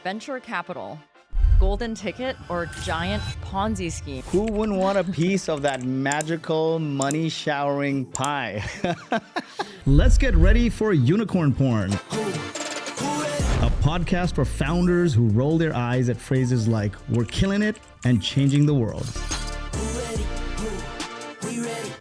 venture capital, golden ticket, or giant Ponzi scheme? Who wouldn't want a piece of that magical money showering pie? Let's get ready for UnicornPrn, a podcast for founders who roll their eyes at phrases like "we're killing it" and "changing the world."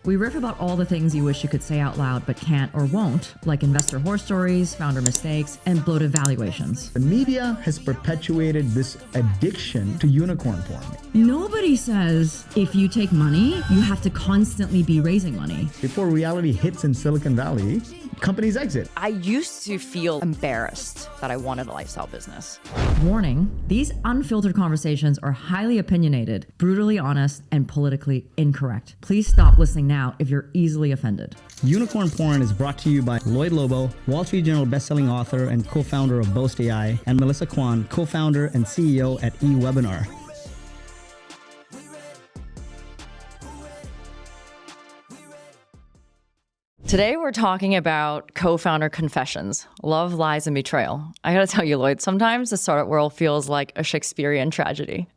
We riff about all the things you wish you could say out loud but can't or won't, like investor horror stories, founder mistakes, and bloated valuations. The media has perpetuated this addiction to unicorn porn. Nobody says if you take money, you have to constantly be raising money. Before reality hits in Silicon Valley, companies exit. I used to feel embarrassed that I wanted a lifestyle business. Warning, these unfiltered conversations are highly opinionated, brutally honest, and politically incorrect. Please stop listening now if you're easily offended. Unicorn Porn is brought to you by Lloyd Lobo, Wall Street Journal bestselling author and co-founder of Boast AI, and Melissa Kwan, co-founder and CEO at eWebinar. Today, we're talking about co-founder confessions, love, lies, and betrayal. I gotta tell you, Lloyd, sometimes the startup world feels like a Shakespearean tragedy.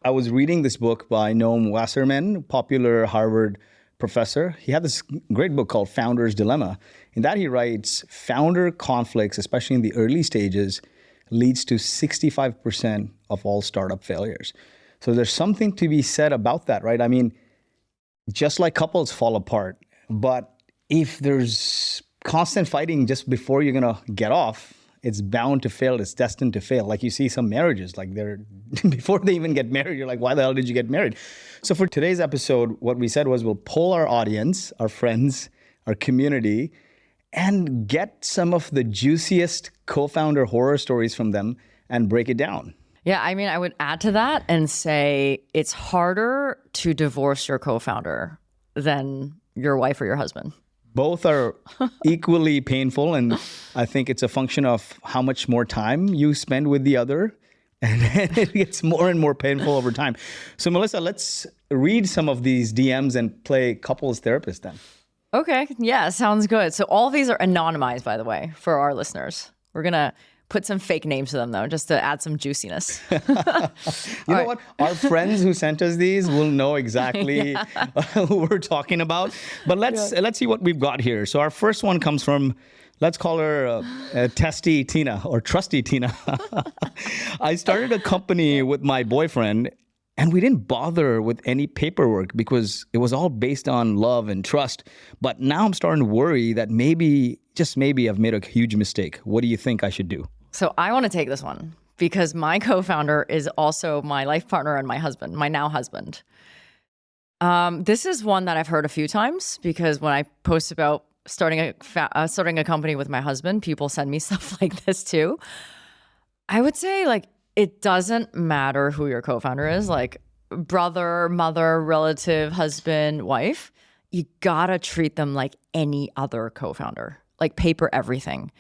I was reading this book by Noam Wasserman, popular Harvard professor. He had this great book called Founder's Dilemma. In that he writes, founder conflicts, especially in the early stages, leads to 65% of all startup failures. So there's something to be said about that, right? I mean, just like couples fall apart, but if there's constant fighting just before you're gonna get off, it's bound to fail. It's destined to fail. Like you see some marriages, like they're before they even get married, you're like, why the hell did you get married? So for today's episode, what we said was we'll poll our audience, our friends, our community, and get some of the juiciest co-founder horror stories from them and break it down. Yeah, I mean, I would add to that and say it's harder to divorce your co-founder than your wife or your husband. Both are equally painful, and I think it's a function of how much more time you spend with the other, and it gets more and more painful over time. So Melissa, let's read some of these DMs and play couples therapist then. Okay, yeah, sounds good. So all of these are anonymized, by the way, for our listeners. We're gonna put some fake names to them though, just to add some juiciness. You know what? Our friends who sent us these will know exactly who we're talking about. But let's see what we've got here. So our first one comes from, let's call her Testy Tina or Trusty Tina. I started a company with my boyfriend and we didn't bother with any paperwork because it was all based on love and trust. But now I'm starting to worry that maybe, just maybe, I've made a huge mistake. What do you think I should do? So I want to take this one because my co-founder is also my life partner and my husband, my now husband. This is one that I've heard a few times because when I post about starting a company with my husband, people send me stuff like this too. I would say it doesn't matter who your co-founder is, like brother, mother, relative, husband, wife. You gotta treat them like any other co-founder, like paper everything.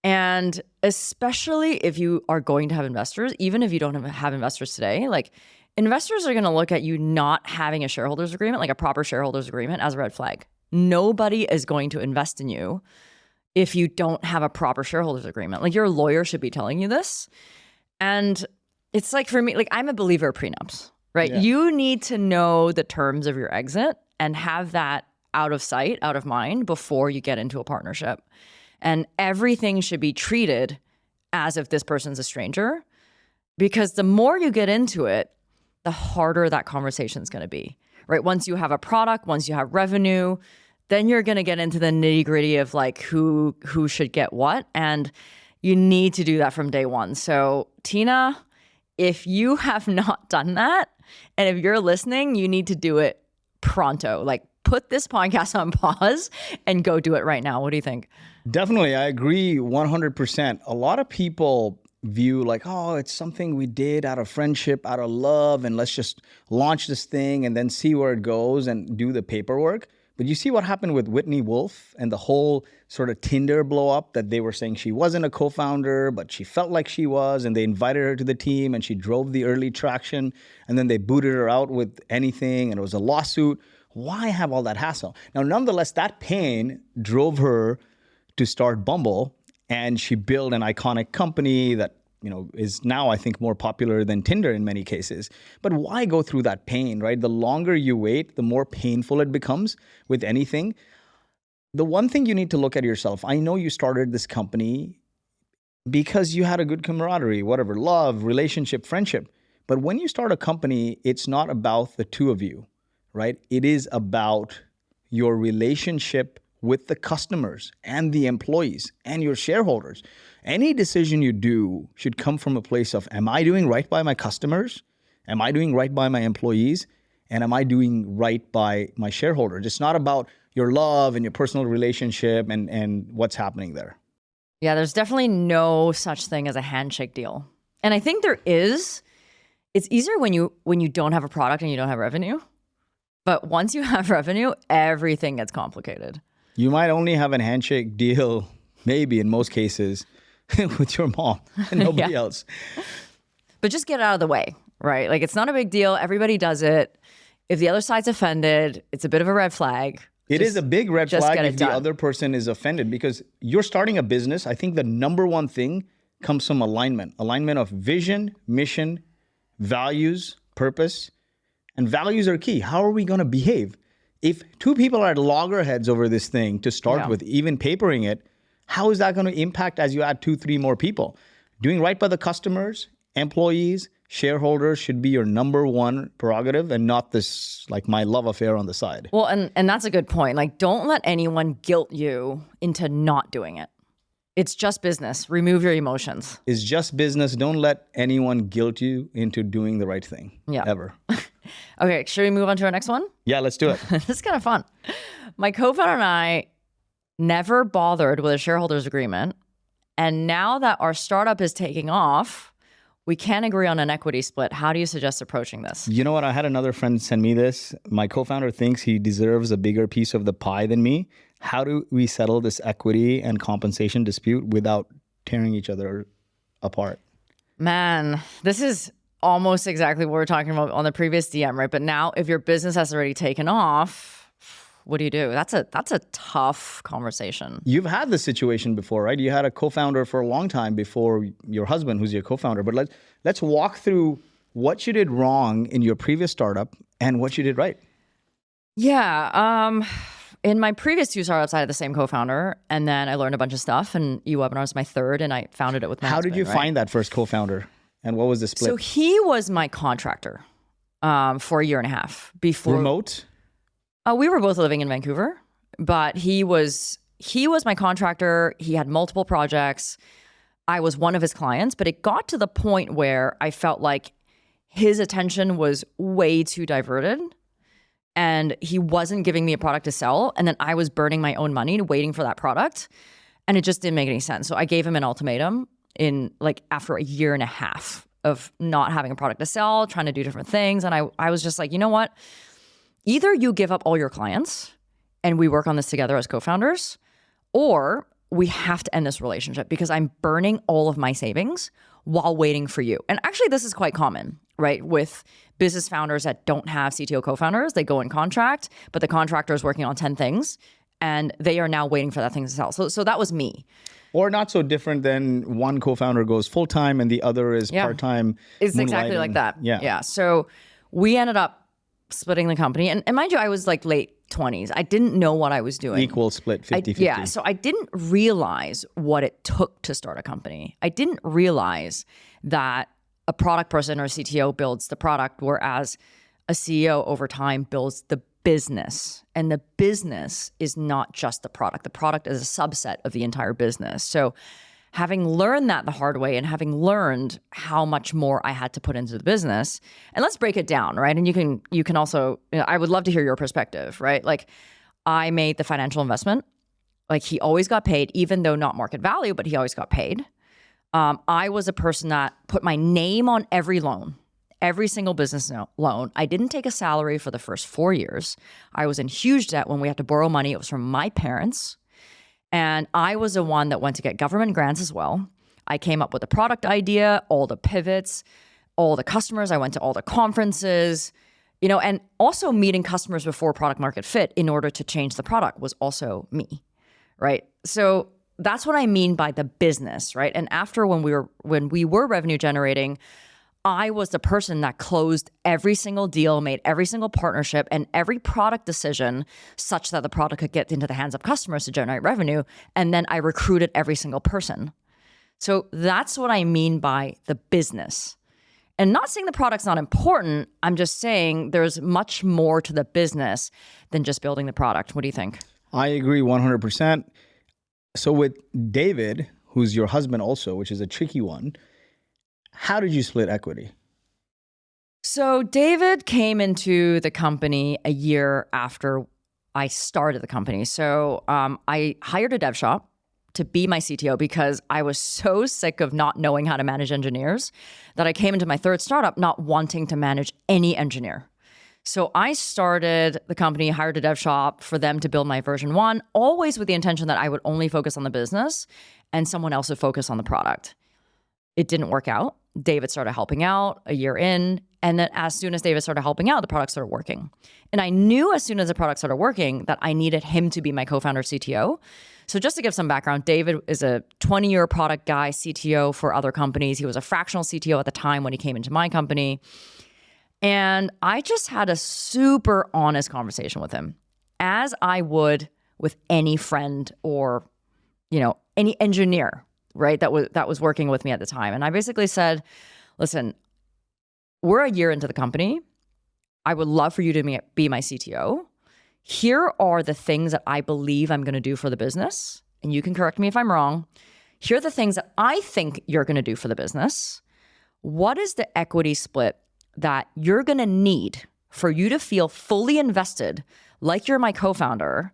And especially if you are going to have investors, even if you don't have investors today, like investors are gonna look at you not having a shareholders agreement, like a proper shareholders agreement, as a red flag. Nobody is going to invest in you if you don't have a proper shareholders agreement. Like your lawyer should be telling you this. And it's like for me, like I'm a believer of prenups, right? Yeah. You need to know the terms of your exit and have that out of sight, out of mind before you get into a partnership. And everything should be treated as if this person's a stranger, because the more you get into it, the harder that conversation is going to be, right? Once you have a product, once you have revenue, then you're going to get into the nitty gritty of like who should get what. And you need to do that from day one. So Tina, if you have not done that, and if you're listening, you need to do it pronto. Like put this podcast on pause and go do it right now. What do you think? Definitely. I agree 100%. A lot of people view like, oh, it's something we did out of friendship, out of love, and let's just launch this thing and then see where it goes and do the paperwork. But you see what happened with Whitney Wolf and the whole sort of Tinder blow up, that they were saying she wasn't a co-founder, but she felt like she was, and they invited her to the team and she drove the early traction, and then they booted her out with anything and it was a lawsuit. Why have all that hassle? Now, nonetheless, that pain drove her to start Bumble, and she built an iconic company that is now, I think, more popular than Tinder in many cases. But why go through that pain, right? The longer you wait, the more painful it becomes with anything. The one thing you need to look at yourself, I know you started this company because you had a good camaraderie, whatever, love, relationship, friendship. But when you start a company, it's not about the two of you, right? It is about your relationship with the customers and the employees and your shareholders. Any decision you do should come from a place of, am I doing right by my customers? Am I doing right by my employees? And am I doing right by my shareholders? It's not about your love and your personal relationship and what's happening there. Yeah, there's definitely no such thing as a handshake deal. And I think there is. It's easier when you don't have a product and you don't have revenue. But once you have revenue, everything gets complicated. You might only have a handshake deal, maybe in most cases, with your mom and nobody else. But just get it out of the way, right? Like, it's not a big deal. Everybody does it. If the other side's offended, it's a bit of a red flag. It is a big red flag if the other person is offended, because you're starting a business. I think the number one thing comes from alignment of vision, mission, values, purpose, and values are key. How are we going to behave? If two people are at loggerheads over this thing to start with, even papering it, how is that going to impact as you add 2-3 more people? Doing right by the customers, employees, shareholders should be your number one prerogative, and not this, like, my love affair on the side. Well, and that's a good point. Like, don't let anyone guilt you into not doing it. It's just business. Remove your emotions. It's just business. Don't let anyone guilt you into doing the right thing. Yeah. Ever. Okay, should we move on to our next one? Yeah, let's do it. This is kind of fun. My co-founder and I never bothered with a shareholders agreement. And now that our startup is taking off, we can't agree on an equity split. How do you suggest approaching this? You know what? I had another friend send me this. My co-founder thinks he deserves a bigger piece of the pie than me. How do we settle this equity and compensation dispute without tearing each other apart? Man, this is almost exactly what we were talking about on the previous DM, right? But now, if your business has already taken off, what do you do? That's a tough conversation. You've had this situation before, right? You had a co-founder for a long time before your husband, who's your co-founder. But let's walk through what you did wrong in your previous startup and what you did right. Yeah. In my previous 2 startups, I had the same co-founder, and then I learned a bunch of stuff, and eWebinar was my third, and I founded it with my husband. How did you find that first co-founder, and what was the split? So he was my contractor for a year and a half before. Remote? We were both living in Vancouver, but he was my contractor. He had multiple projects. I was one of his clients, but it got to the point where I felt like his attention was way too diverted, and he wasn't giving me a product to sell. And then I was burning my own money waiting for that product, and it just didn't make any sense. So I gave him an ultimatum after a year and a half of not having a product to sell, trying to do different things. And I was just like, you know what? Either you give up all your clients and we work on this together as co-founders, or we have to end this relationship because I'm burning all of my savings while waiting for you. And actually, this is quite common, right? With business founders that don't have CTO co-founders, they go in contract, but the contractor is working on 10 things and they are now waiting for that thing to sell. So that was me. Or not so different than one co-founder goes full-time and the other is part-time. It's exactly like that. Yeah. So we ended up splitting the company. And mind you, I was like late 20s. I didn't know what I was doing. Equal split, 50-50. Yeah. So I didn't realize what it took to start a company. I didn't realize that a product person or a CTO builds the product, whereas a CEO over time builds the business. And the business is not just the product. The product is a subset of the entire business. So having learned that the hard way and having learned how much more I had to put into the business, and let's break it down, right? And you can also, I would love to hear your perspective, right? Like, I made the financial investment. Like, he always got paid, even though not market value, but he always got paid. I was a person that put my name on every loan, every single business loan. I didn't take a salary for the first 4 years. I was in huge debt when we had to borrow money. It was from my parents. And I was the one that went to get government grants as well. I came up with the product idea, all the pivots, all the customers. I went to all the conferences, and also meeting customers before product market fit in order to change the product was also me, right? So that's what I mean by the business, right? And after when we were revenue generating, I was the person that closed every single deal, made every single partnership and every product decision such that the product could get into the hands of customers to generate revenue. And then I recruited every single person. So that's what I mean by the business. And not saying the product's not important. I'm just saying there's much more to the business than just building the product. What do you think? I agree 100%. So with David, who's your husband also, which is a tricky one, how did you split equity? So David came into the company a year after I started the company. So I hired a dev shop to be my CTO because I was so sick of not knowing how to manage engineers that I came into my third startup not wanting to manage any engineer. So I started the company, hired a dev shop for them to build my version 1, always with the intention that I would only focus on the business and someone else would focus on the product. It didn't work out. David started helping out a year in. And then as soon as David started helping out, the product started working. And I knew as soon as the product started working that I needed him to be my co-founder CTO. So just to give some background, David is a 20-year product guy, CTO for other companies. He was a fractional CTO at the time when he came into my company. And I just had a super honest conversation with him, as I would with any friend or, any engineer, right, that was working with me at the time. And I basically said, listen, we're a year into the company. I would love for you to be my CTO. Here are the things that I believe I'm going to do for the business. And you can correct me if I'm wrong. Here are the things that I think you're going to do for the business. What is the equity split that you're going to need for you to feel fully invested, like you're my co-founder,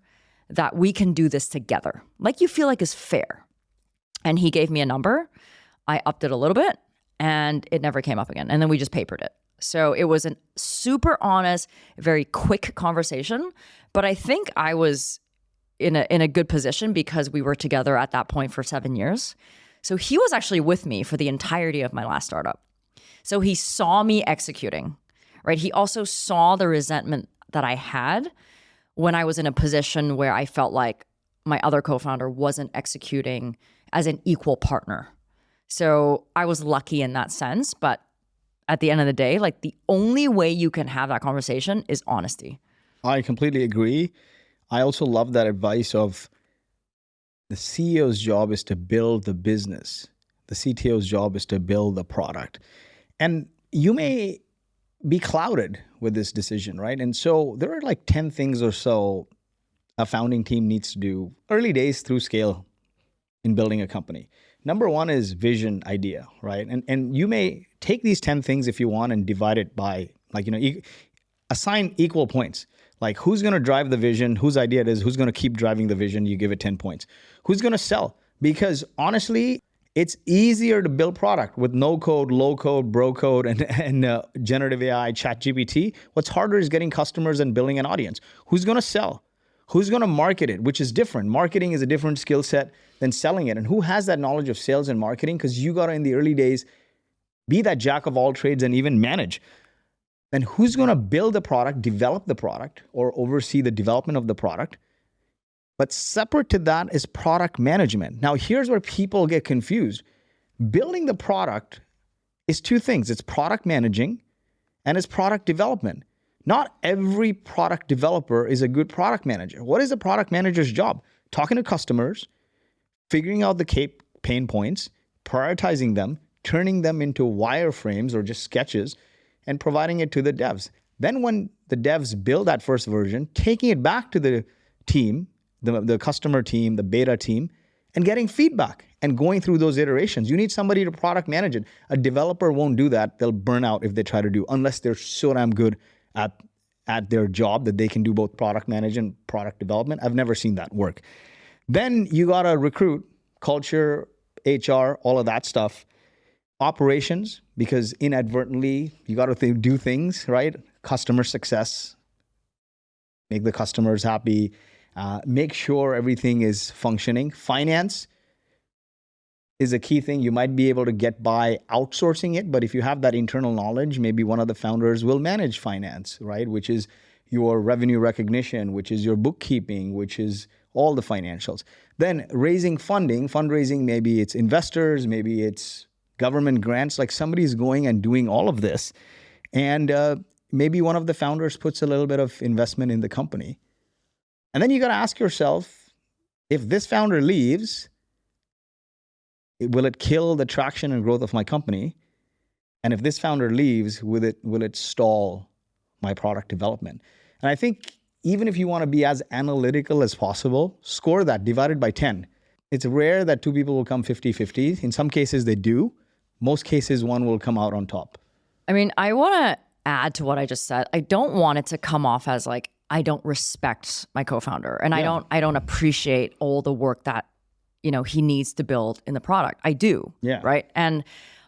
that we can do this together, like you feel like is fair? And he gave me a number. I upped it a little bit and it never came up again. And then we just papered it. So it was a super honest, very quick conversation. But I think I was in a good position because we were together at that point for 7 years. So he was actually with me for the entirety of my last startup. So he saw me executing, right? He also saw the resentment that I had when I was in a position where I felt like my other co-founder wasn't executing as an equal partner. So I was lucky in that sense. But at the end of the day, like the only way you can have that conversation is honesty. I completely agree. I also love that advice of the CEO's job is to build the business. The CTO's job is to build the product. And you may be clouded with this decision, right? And so there are like 10 things or so a founding team needs to do early days through scale in building a company. Number one is vision, idea, right? And you may take these 10 things if you want and divide it by assign equal points. Like who's going to drive the vision, whose idea it is, who's going to keep driving the vision, you give it 10 points. Who's going to sell? Because honestly, it's easier to build product with no code, low code, bro code, and generative AI, ChatGPT. What's harder is getting customers and building an audience. Who's going to sell? Who's going to market it, which is different. Marketing is a different skill set than selling it. And who has that knowledge of sales and marketing? Because you got to, in the early days, be that jack of all trades and even manage. And who's going to build the product, develop the product, or oversee the development of the product? But separate to that is product management. Now, here's where people get confused. Building the product is two things. It's product managing and it's product development. Not every product developer is a good product manager. What is a product manager's job? Talking to customers, figuring out the pain points, prioritizing them, turning them into wireframes or just sketches, and providing it to the devs. Then when the devs build that first version, taking it back to the team, the customer team, the beta team, and getting feedback and going through those iterations. You need somebody to product manage it. A developer won't do that. They'll burn out if they try to do, unless they're so damn good at their job that they can do both product management and product development. I've never seen that work. Then you got to recruit, culture, HR, all of that stuff. Operations, because inadvertently you got to do things, right? Customer success, make the customers happy, make sure everything is functioning. Finance is a key thing. You might be able to get by outsourcing it, but if you have that internal knowledge, maybe one of the founders will manage finance, right? Which is your revenue recognition, which is your bookkeeping, which is all the financials. Then raising fundraising, maybe it's investors, maybe it's government grants, like somebody's going and doing all of this. And maybe one of the founders puts a little bit of investment in the company. And then you got to ask yourself, if this founder leaves, will it kill the traction and growth of my company? And if this founder leaves, will it stall my product development? And I think even if you want to be as analytical as possible, score that, divide it by 10. It's rare that two people will come 50-50. In some cases, they do. Most cases, one will come out on top. I mean, I want to add to what I just said. I don't want it to come off as like, I don't respect my co-founder and I don't appreciate all the work that, he needs to build in the product. I do. Yeah. Right. And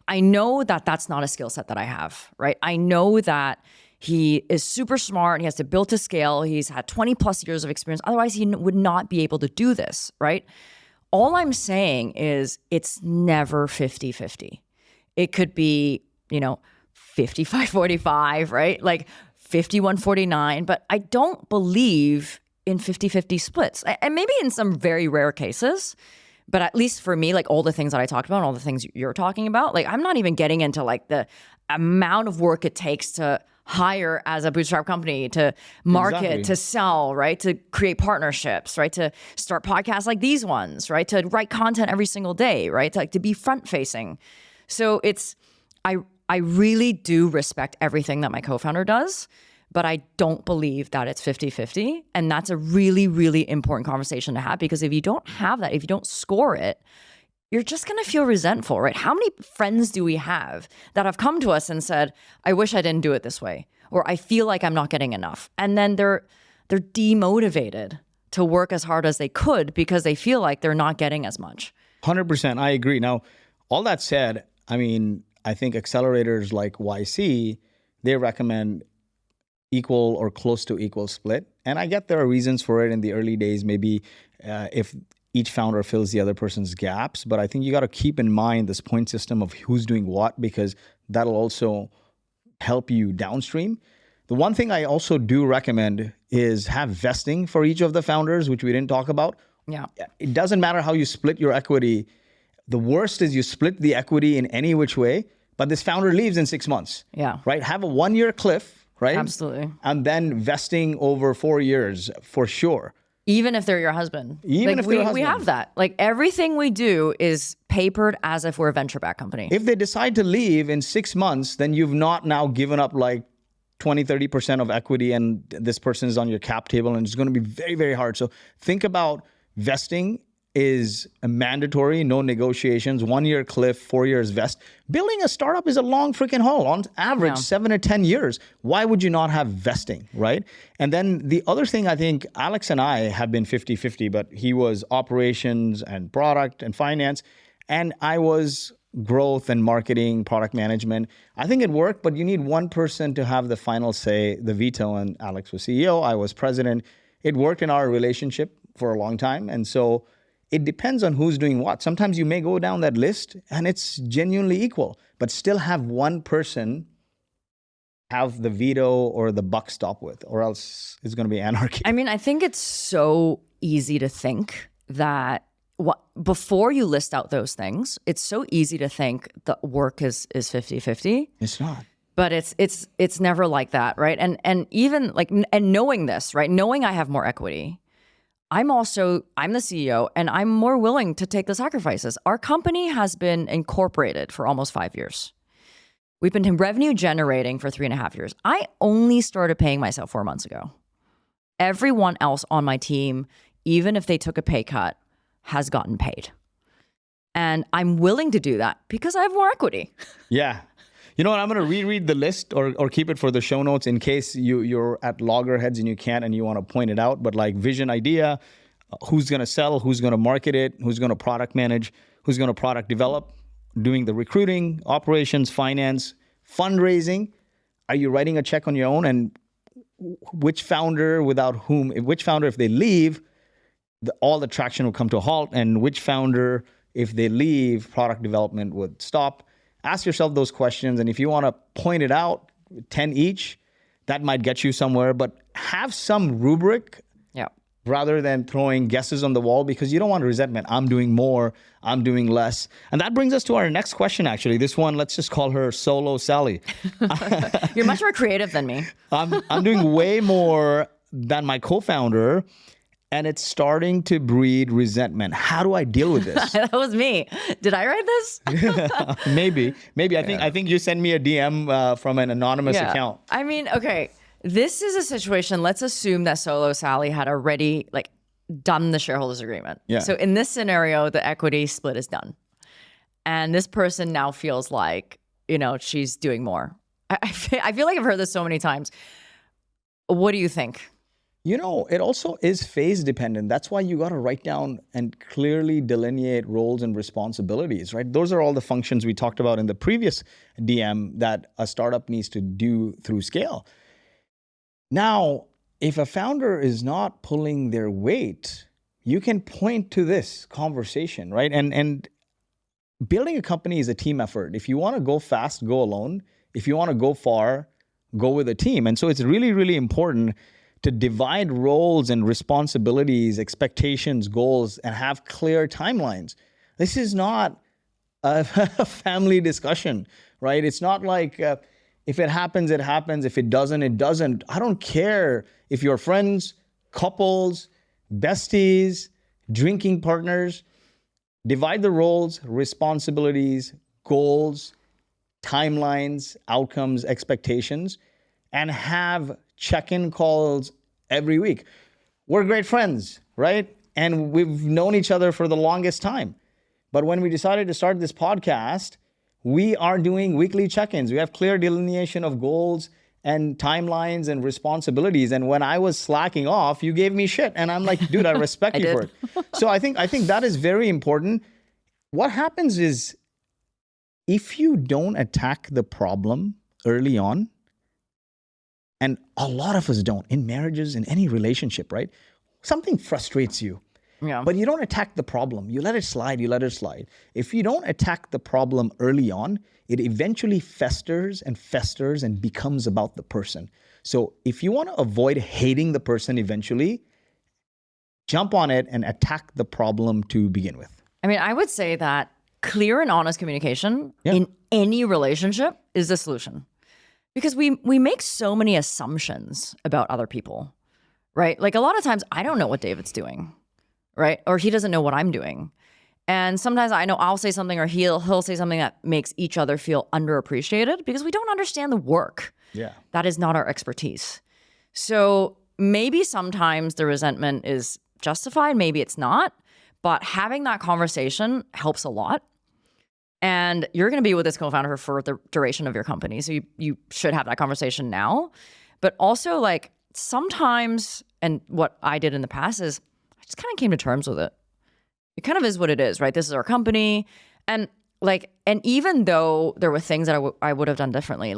I know that that's not a skill set that I have. Right. I know that he is super smart and he has to build to scale. He's had 20 plus years of experience. Otherwise, he would not be able to do this, right? All I'm saying is it's never 50-50. It could be, 55-45, right? Like 51-49, but I don't believe in 50-50 splits. And maybe in some very rare cases, but at least for me, like all the things that I talked about and all the things you're talking about, like I'm not even getting into like the amount of work it takes to hire as a bootstrap company, to market, Exactly. to sell, right? To create partnerships, right? To start podcasts like these ones, right? To write content every single day, right? To be front facing. So I really do respect everything that my co-founder does, but I don't believe that it's 50-50. And that's a really, really important conversation to have, because if you don't have that, if you don't score it, you're just going to feel resentful, right? How many friends do we have that have come to us and said, I wish I didn't do it this way, or I feel like I'm not getting enough. And then they're demotivated to work as hard as they could because they feel like they're not getting as much. 100%. I agree. Now, all that said, I mean, I think accelerators like YC, they recommend equal or close to equal split. And I get there are reasons for it in the early days, maybe if each founder fills the other person's gaps. But I think you got to keep in mind this point system of who's doing what, because that'll also help you downstream. The one thing I also do recommend is have vesting for each of the founders, which we didn't talk about. Yeah. It doesn't matter how you split your equity. The worst is you split the equity in any which way, but this founder leaves in 6 months. Yeah. Right? Have a 1-year cliff, right? Absolutely. And then vesting over 4 years for sure. Even if they're your husband. Even if they're your we husband. have that. Like everything we do is papered as if we're a venture-backed company. If they decide to leave in 6 months, then you've not now given up like 20-30% of equity and this person is on your cap table, and it's going to be very, very hard. So think about vesting is a mandatory, no negotiations, 1-year cliff, 4 years vest. Building a startup is a long freaking haul. On average, 7 to 10 years. Why would you not have vesting, right? And then the other thing, I think Alex and I have been 50-50, but he was operations and product and finance, and I was growth and marketing, product management. I think it worked, but you need one person to have the final say, the veto, and Alex was CEO, I was president. It worked in our relationship for a long time, and so it depends on who's doing what. Sometimes you may go down that list and it's genuinely equal, but still have one person have the veto or the buck stop with, or else it's going to be anarchy. I mean, I think it's so easy to think that before you list out those things, it's so easy to think the work is 50-50. It's not. But it's never like that, right? And even like, and knowing this, right? Knowing I have more equity, I'm the CEO, and I'm more willing to take the sacrifices. Our company has been incorporated for almost 5 years. We've been revenue generating for 3.5 years. I only started paying myself 4 months ago. Everyone else on my team, even if they took a pay cut, has gotten paid. And I'm willing to do that because I have more equity. Yeah. You know what? I'm going to reread the list or keep it for the show notes in case you're at loggerheads and you can't and you want to point it out. But like vision, idea, who's going to sell, who's going to market it, who's going to product manage, who's going to product develop, doing the recruiting, operations, finance, fundraising. Are you writing a check on your own? And which founder if they leave, all the traction will come to a halt. And which founder, if they leave, product development would stop. Ask yourself those questions. And if you want to point it out, 10 each, that might get you somewhere. But have some rubric Yeah. rather than throwing guesses on the wall, because you don't want resentment. I'm doing more, I'm doing less. And that brings us to our next question, actually. This one, let's just call her Solo Sally. You're much more creative than me. I'm doing way more than my co-founder, and it's starting to breed resentment. How do I deal with this? That was me. Did I write this? Maybe. I think you sent me a DM from an anonymous account. I mean, okay, this is a situation. Let's assume that Solo Sally had already done the shareholders agreement. Yeah. So in this scenario, the equity split is done, and this person now feels like she's doing more. I feel like I've heard this so many times. What do you think? It also is phase dependent. That's why you got to write down and clearly delineate roles and responsibilities, right? Those are all the functions we talked about in the previous DM that a startup needs to do through scale. Now, if a founder is not pulling their weight, you can point to this conversation, right? And building a company is a team effort. If you want to go fast, go alone. If you want to go far, go with a team. And so it's really, really important to divide roles and responsibilities, expectations, goals, and have clear timelines. This is not a family discussion, right? It's not like if it happens, it happens. If it doesn't, it doesn't. I don't care if you're friends, couples, besties, drinking partners. Divide the roles, responsibilities, goals, timelines, outcomes, expectations, and have check-in calls every week. We're great friends, right? And we've known each other for the longest time. But when we decided to start this podcast, we are doing weekly check-ins. We have clear delineation of goals and timelines and responsibilities. And when I was slacking off, you gave me shit. And I'm like, dude, I respect you for it. So I think that is very important. What happens is if you don't attack the problem early on, and a lot of us don't, in marriages, in any relationship, right? Something frustrates you, but you don't attack the problem. You let it slide, If you don't attack the problem early on, it eventually festers and becomes about the person. So if you want to avoid hating the person eventually, jump on it and attack the problem to begin with. I mean, I would say that clear and honest communication in any relationship is the solution. Because we make so many assumptions about other people, right? Like a lot of times I don't know what David's doing, right? Or he doesn't know what I'm doing. And sometimes I know I'll say something or he'll say something that makes each other feel underappreciated because we don't understand the work. Yeah. That is not our expertise. So maybe sometimes the resentment is justified, maybe it's not, but having that conversation helps a lot. And you're going to be with this co-founder for the duration of your company. So you should have that conversation now. But also sometimes, and what I did in the past is I just kind of came to terms with it. It kind of is what it is, right? This is our company. And even though there were things that I would have done differently,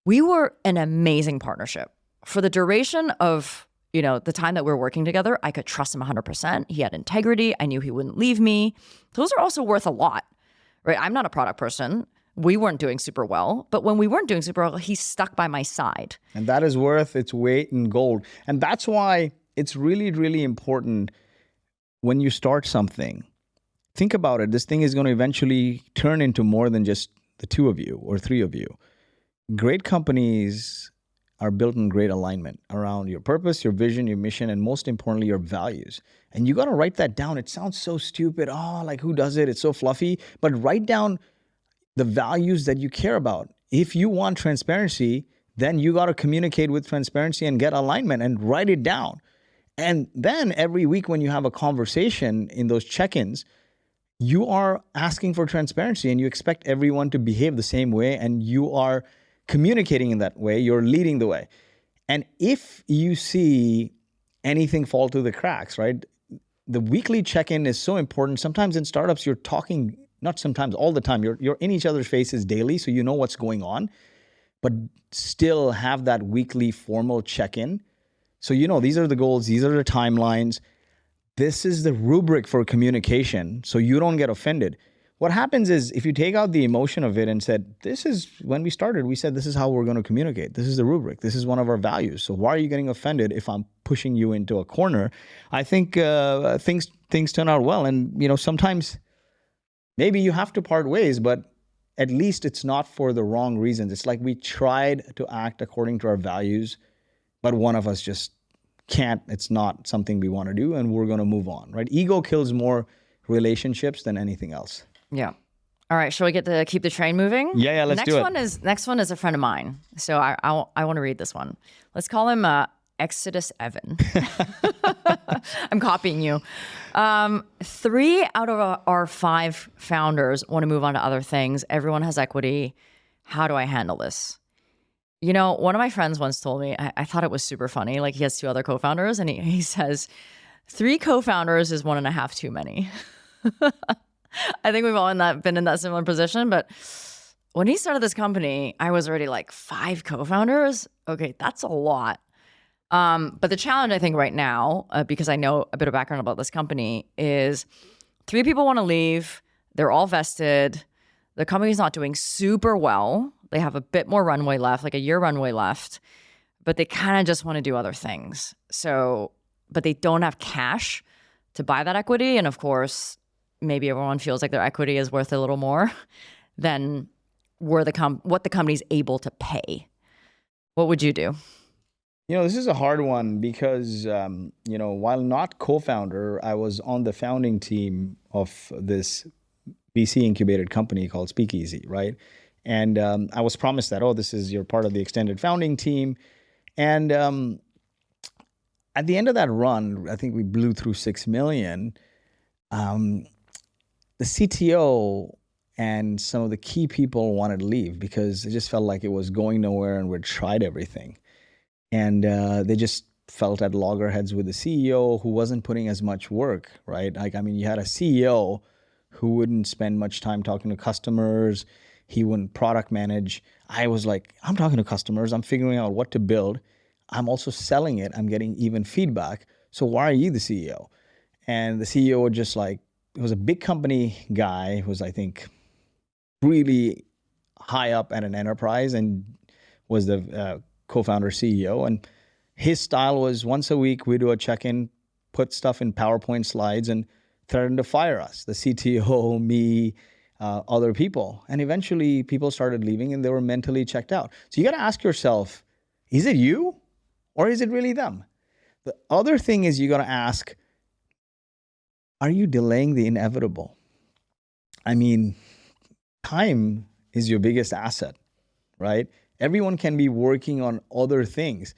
we were an amazing partnership. For the duration of, the time that we were working together, I could trust him 100%. He had integrity. I knew he wouldn't leave me. Those are also worth a lot. Right? I'm not a product person. We weren't doing super well. But when we weren't doing super well, he stuck by my side. And that is worth its weight in gold. And that's why it's really, really important when you start something. Think about it. This thing is going to eventually turn into more than just the two of you or three of you. Great companies are built in great alignment around your purpose, your vision, your mission, and most importantly, your values. And you got to write that down. It sounds so stupid. Who does it? It's so fluffy. But write down the values that you care about. If you want transparency, then you got to communicate with transparency and get alignment and write it down. And then every week when you have a conversation in those check-ins, you are asking for transparency and you expect everyone to behave the same way and you are communicating in that way, you're leading the way. And if you see anything fall through the cracks, right? The weekly check-in is so important. Sometimes in startups, you're talking, not sometimes, all the time. You're in each other's faces daily, so you know what's going on, but still have that weekly formal check-in. So these are the goals, these are the timelines. This is the rubric for communication, so you don't get offended. What happens is if you take out the emotion of it and said, this is, when we started, we said, this is how we're going to communicate. This is the rubric. This is one of our values. So why are you getting offended if I'm pushing you into a corner. I think things turn out well. And, sometimes maybe you have to part ways, but at least it's not for the wrong reasons. It's like we tried to act according to our values, but one of us just can't. It's not something we want to do, and we're going to move on, right? Ego kills more relationships than anything else. Yeah. All right. Shall we get to keep the train moving? Yeah, let's do it. Next one is a friend of mine. So I want to read this one. Let's call him Exodus Evan. I'm copying you. 3 out of our 5 founders want to move on to other things. Everyone has equity. How do I handle this? One of my friends once told me, I thought it was super funny. Like, he has 2 other co-founders, and he says, 3 co-founders is 1.5 too many. I think we've all been in that similar position. But when he started this company, I was already like 5 co-founders. Okay, that's a lot. But the challenge, I think, right now, because I know a bit of background about this company, is 3 people want to leave. They're all vested. The company's not doing super well. They have a bit more runway left, like a year runway left, but they kind of just want to do other things. So, but they don't have cash to buy that equity. And of course, maybe everyone feels like their equity is worth a little more than what the company's able to pay. What would you do? This is a hard one because, while not co-founder, I was on the founding team of this VC incubated company called Speakeasy, right? And I was promised that, you're part of the extended founding team. And at the end of that run, I think we blew through 6 million. The CTO and some of the key people wanted to leave because it just felt like it was going nowhere and we'd tried everything. And they just felt at loggerheads with the CEO who wasn't putting as much work, right? You had a CEO who wouldn't spend much time talking to customers. He wouldn't product manage. I was like, I'm talking to customers. I'm figuring out what to build. I'm also selling it. I'm getting even feedback. So why are you the CEO? And the CEO would just it was a big company guy who was, I think, really high up at an enterprise and was the co-founder CEO. And his style was once a week, we do a check-in, put stuff in PowerPoint slides and threatened to fire us, the CTO, me, other people. And eventually people started leaving and they were mentally checked out. So you got to ask yourself, is it you or is it really them? The other thing is you got to ask, are you delaying the inevitable? Time is your biggest asset, right? Everyone can be working on other things.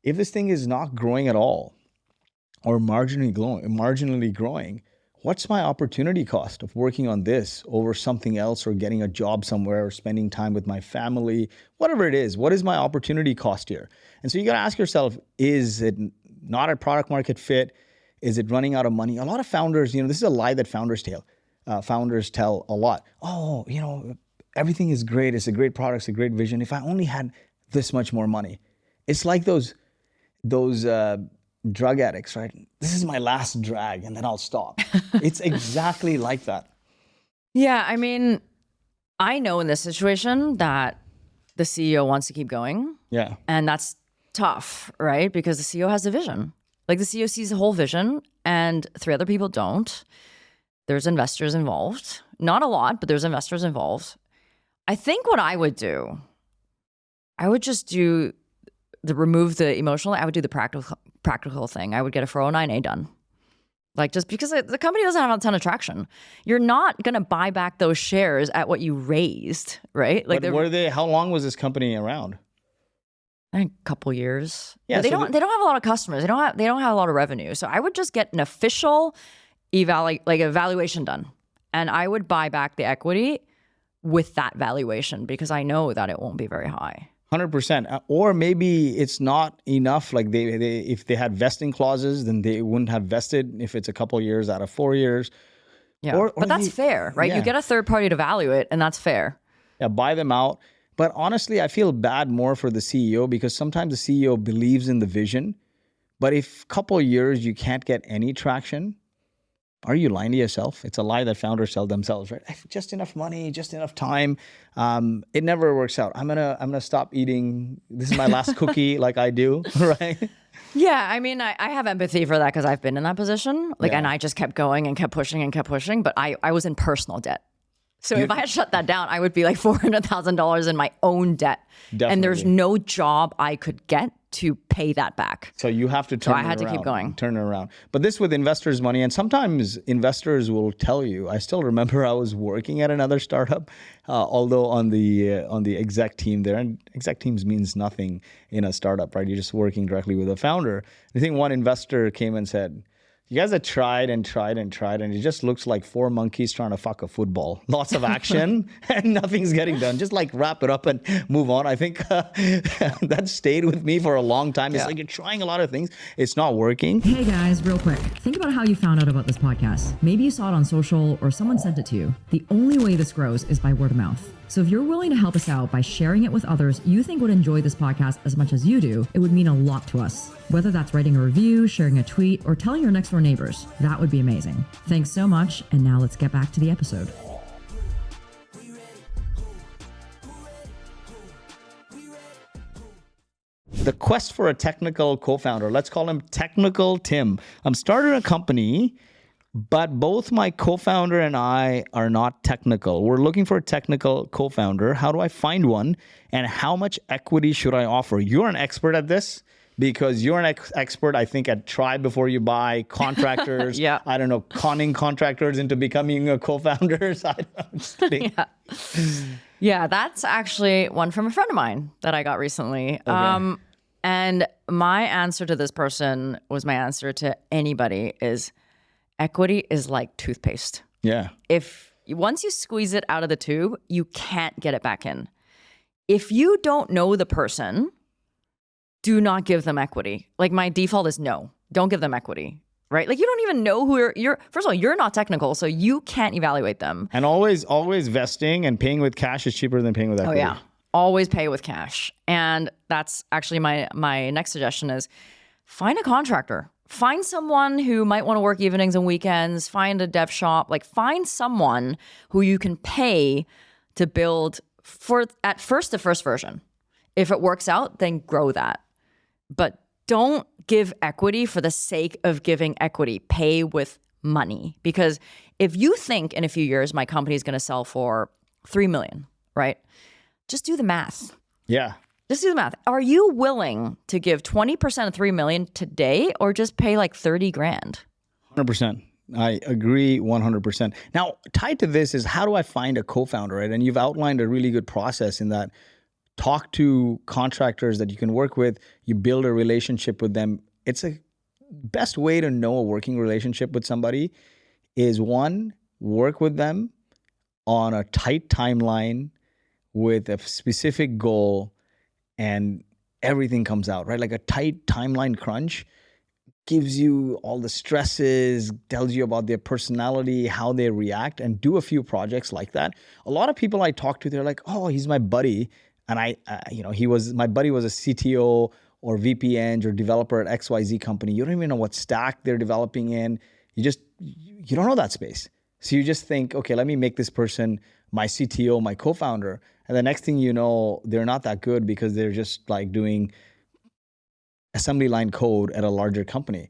If this thing is not growing at all or marginally growing, what's my opportunity cost of working on this over something else or getting a job somewhere or spending time with my family, whatever it is, what is my opportunity cost here? And so you got to ask yourself, is it not a product market fit? Is it running out of money? A lot of founders, this is a lie that founders tell a lot. Everything is great. It's a great product. It's a great vision. If I only had this much more money. It's like those drug addicts, right? This is my last drag and then I'll stop. It's exactly like that. Yeah, I know in this situation that the CEO wants to keep going. Yeah. And that's tough, right? Because the CEO has a vision. Like, the CEO sees the whole vision and 3 other people don't. There's investors involved. Not a lot, but there's investors involved. I think what I would do, I would just remove the emotional. I would do the practical thing. I would get a 409A done. Just because the company doesn't have a ton of traction. You're not going to buy back those shares at what you raised, right? How long was this company around? I think a couple years. Yeah, they don't have a lot of customers. They don't have a lot of revenue. So I would just get an official evaluation done. And I would buy back the equity with that valuation because I know that it won't be very high. 100%. Or maybe it's not enough. If they had vesting clauses, then they wouldn't have vested if it's a couple years out of 4 years. Yeah, but that's fair, right? Yeah. You get a third party to value it, and that's fair. Yeah, buy them out. But honestly, I feel bad more for the CEO because sometimes the CEO believes in the vision, but if a couple of years you can't get any traction, are you lying to yourself? It's a lie that founders tell themselves, right? Just enough money, just enough time. It never works out. I'm gonna stop eating. This is my last cookie, like I do, right? Yeah, I mean, I have empathy for that because I've been in that position. And I just kept going and kept pushing and kept pushing. But I was in personal debt. So if I had shut that down, I would be like $400,000 in my own debt. Definitely. And there's no job I could get to pay that back. So you have to turn it around. I had to keep going. Turn it around. But this with investors' money, and sometimes investors will tell you, I still remember I was working at another startup, although on the exec team there, and exec teams means nothing in a startup, right? You're just working directly with the founder. I think one investor came and said, you guys have tried and tried and tried, and it just looks like 4 monkeys trying to fuck a football. Lots of action and nothing's getting done. Just like wrap it up and move on. I think that stayed with me for a long time. It's like you're trying a lot of things. It's not working. Hey guys, real quick. Think about how you found out about this podcast. Maybe you saw it on social or someone sent it to you. The only way this grows is by word of mouth. So if you're willing to help us out by sharing it with others you think would enjoy this podcast as much as you do, it would mean a lot to us. Whether that's writing a review, sharing a tweet, or telling your next door neighbors, that would be amazing. Thanks so much, and now let's get back to the episode. The quest for a technical co-founder. Let's call him Technical Tim. I'm starting a company, but both my co-founder and I are not technical. We're looking for a technical co-founder. How do I find one? And how much equity should I offer? You're an expert at this because you're an expert, I think, at try before you buy, contractors. I don't know, conning contractors into becoming a co-founders. I'm just kidding. Yeah, that's actually one from a friend of mine that I got recently. Okay. And my answer to this person was my answer to anybody is equity is like toothpaste. Yeah. Once you squeeze it out of the tube, you can't get it back in. If you don't know the person, do not give them equity. Like my default is no, don't give them equity, right? Like you don't even know who you're first of all, you're not technical, so you can't evaluate them. And always vesting and paying with cash is cheaper than paying with equity. Oh yeah, always pay with cash. And that's actually my next suggestion is find a contractor. Find someone who might want to work evenings and weekends, find a dev shop, like find someone who you can pay to build at first the first version. If it works out, then grow that. But don't give equity for the sake of giving equity. Pay with money. Because if you think in a few years my company is going to sell for $3 million, right? Just do the math. Yeah. Just do the math. Are you willing to give 20% of $3 million today or just pay like 30 grand? 100%. I agree 100%. Now, tied to this is how do I find a co-founder, right? And you've outlined a really good process in that talk to contractors that you can work with, you build a relationship with them. It's a best way to know a working relationship with somebody is one, work with them on a tight timeline with a specific goal and everything comes out, right? Like a tight timeline crunch gives you all the stresses, tells you about their personality, how they react, and do a few projects like that. A lot of people I talk to, they're like, oh, he's my buddy. And my buddy was a CTO or VP Eng or developer at XYZ company. You don't even know what stack they're developing in. You don't know that space. So you just think, okay, let me make this person my CTO, my co-founder. And the next thing you know, they're not that good because they're just like doing assembly line code at a larger company.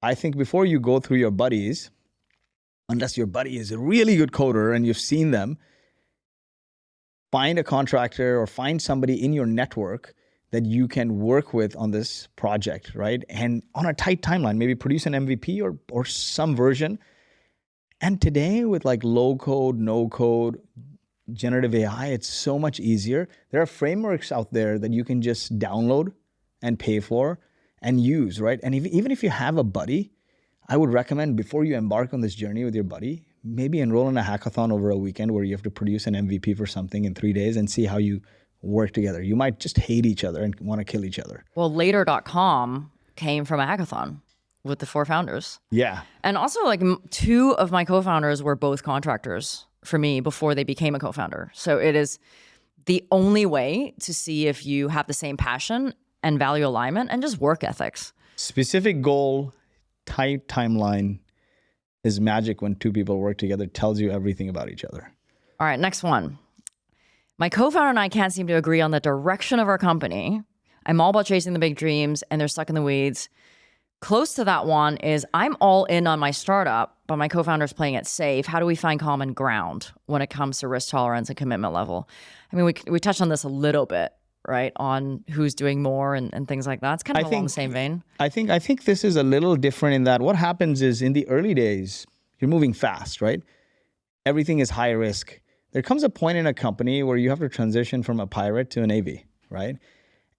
I think before you go through your buddies, unless your buddy is a really good coder and you've seen them, find a contractor or find somebody in your network that you can work with on this project, right? And on a tight timeline, maybe produce an MVP or some version. And today with like low code, no code, generative AI, it's so much easier. There are frameworks out there that you can just download and pay for and use, right? And even if you have a buddy, I would recommend before you embark on this journey with your buddy, maybe enroll in a hackathon over a weekend where you have to produce an MVP for something in 3 days and see how you work together. You might just hate each other and want to kill each other. Well, later.com came from a hackathon with the 4 founders. Yeah. And also like 2 of my co-founders were both contractors for me before they became a co-founder. So it is the only way to see if you have the same passion and value alignment and just work ethics. Specific goal, tight timeline is magic when 2 people work together. It tells you everything about each other. All right, next one. My co-founder and I can't seem to agree on the direction of our company, I'm all about chasing the big dreams and they're stuck in the weeds. Close to that one is I'm all in on my startup, but my co-founder's playing it safe. How do we find common ground when it comes to risk tolerance and commitment level? I mean, we touched on this a little bit, right? On who's doing more and things like that. It's kind of along the same vein. I think this is a little different in that what happens is in the early days, you're moving fast, right? Everything is high risk. There comes a point in a company where you have to transition from a pirate to a Navy, right?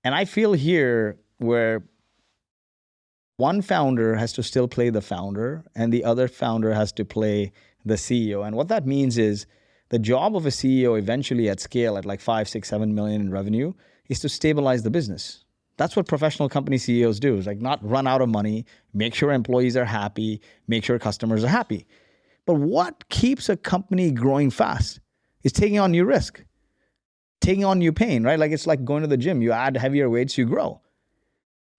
And I feel here where one founder has to still play the founder and the other founder has to play the CEO. And what that means is the job of a CEO eventually at scale at like 5, 6, 7 million in revenue is to stabilize the business. That's what professional company CEOs do, is like not run out of money, make sure employees are happy, make sure customers are happy. But what keeps a company growing fast is taking on new risk, taking on new pain, right? Like it's like going to the gym. You add heavier weights, you grow.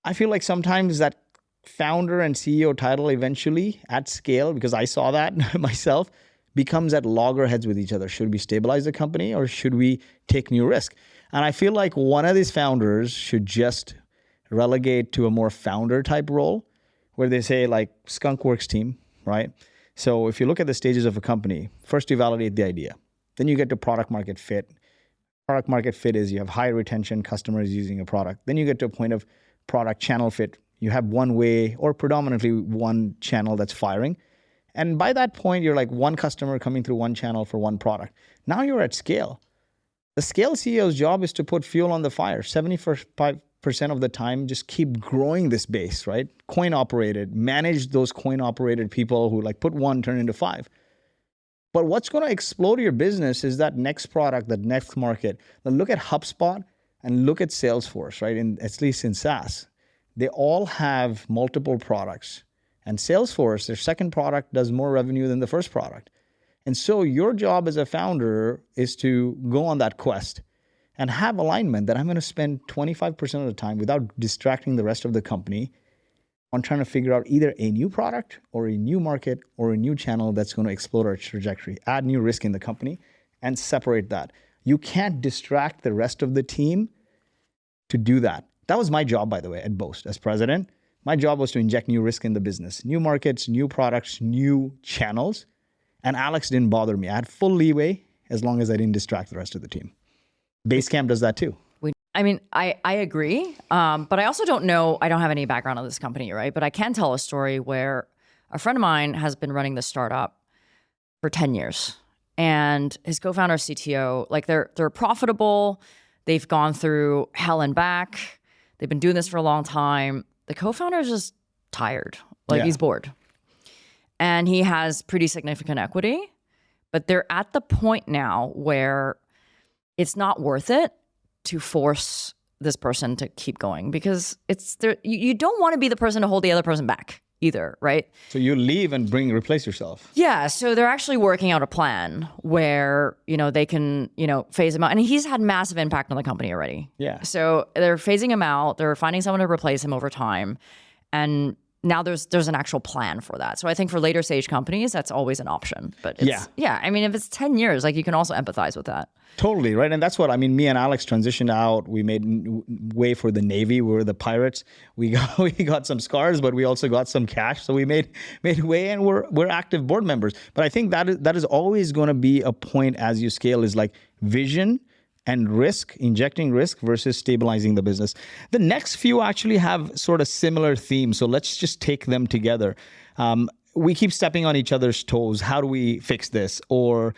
I feel like sometimes that founder and CEO title eventually at scale, because I saw that myself, becomes at loggerheads with each other. Should we stabilize the company or should we take new risk? And I feel like one of these founders should just relegate to a more founder type role where they say like skunk works team, right? So if you look at the stages of a company, first you validate the idea. Then you get to product market fit. Product market fit is you have high retention, customers using a product. Then you get to a point of product channel fit. You have one way or predominantly one channel that's firing. And by that point, you're like one customer coming through one channel for one product. Now you're at scale. The scale CEO's job is to put fuel on the fire. 75% of the time, just keep growing this base, right? Coin operated, manage those coin operated people who like put one, turn into 5. But what's going to explode your business is that next product, that next market. Now look at HubSpot and look at Salesforce, right? At least in SaaS. They all have multiple products. And Salesforce, their second product, does more revenue than the first product. And so your job as a founder is to go on that quest and have alignment that I'm going to spend 25% of the time without distracting the rest of the company on trying to figure out either a new product or a new market or a new channel that's going to explode our trajectory, add new risk in the company, and separate that. You can't distract the rest of the team to do that. That was my job, by the way, at Boast as president. My job was to inject new risk in the business, new markets, new products, new channels. And Alex didn't bother me. I had full leeway as long as I didn't distract the rest of the team. Basecamp does that too. I agree. But I also don't know, I don't have any background on this company, right? But I can tell a story where a friend of mine has been running this startup for 10 years. And his co-founder, CTO, like they're profitable. They've gone through hell and back. They've been doing this for a long time. The co-founder is just tired. He's bored. And he has pretty significant equity. But they're at the point now where it's not worth it to force this person to keep going because you don't want to be the person to hold the other person back either, right? So you leave and replace yourself. Yeah. So they're actually working out a plan where, they can, phase him out. And he's had massive impact on the company already. Yeah. So they're phasing him out. They're finding someone to replace him over time. And now there's an actual plan for that. So I think for later stage companies, that's always an option. But I mean, if it's 10 years, like you can also empathize with that. Totally, right? And that's what, me and Alex transitioned out. We made way for the Navy. We were the pirates. We got some scars, but we also got some cash. So we made way and we're active board members. But I think that is always going to be a point as you scale is like vision and risk, injecting risk versus stabilizing the business. The next few actually have sort of similar themes. So let's just take them together. We keep stepping on each other's toes. How do we fix this? Or,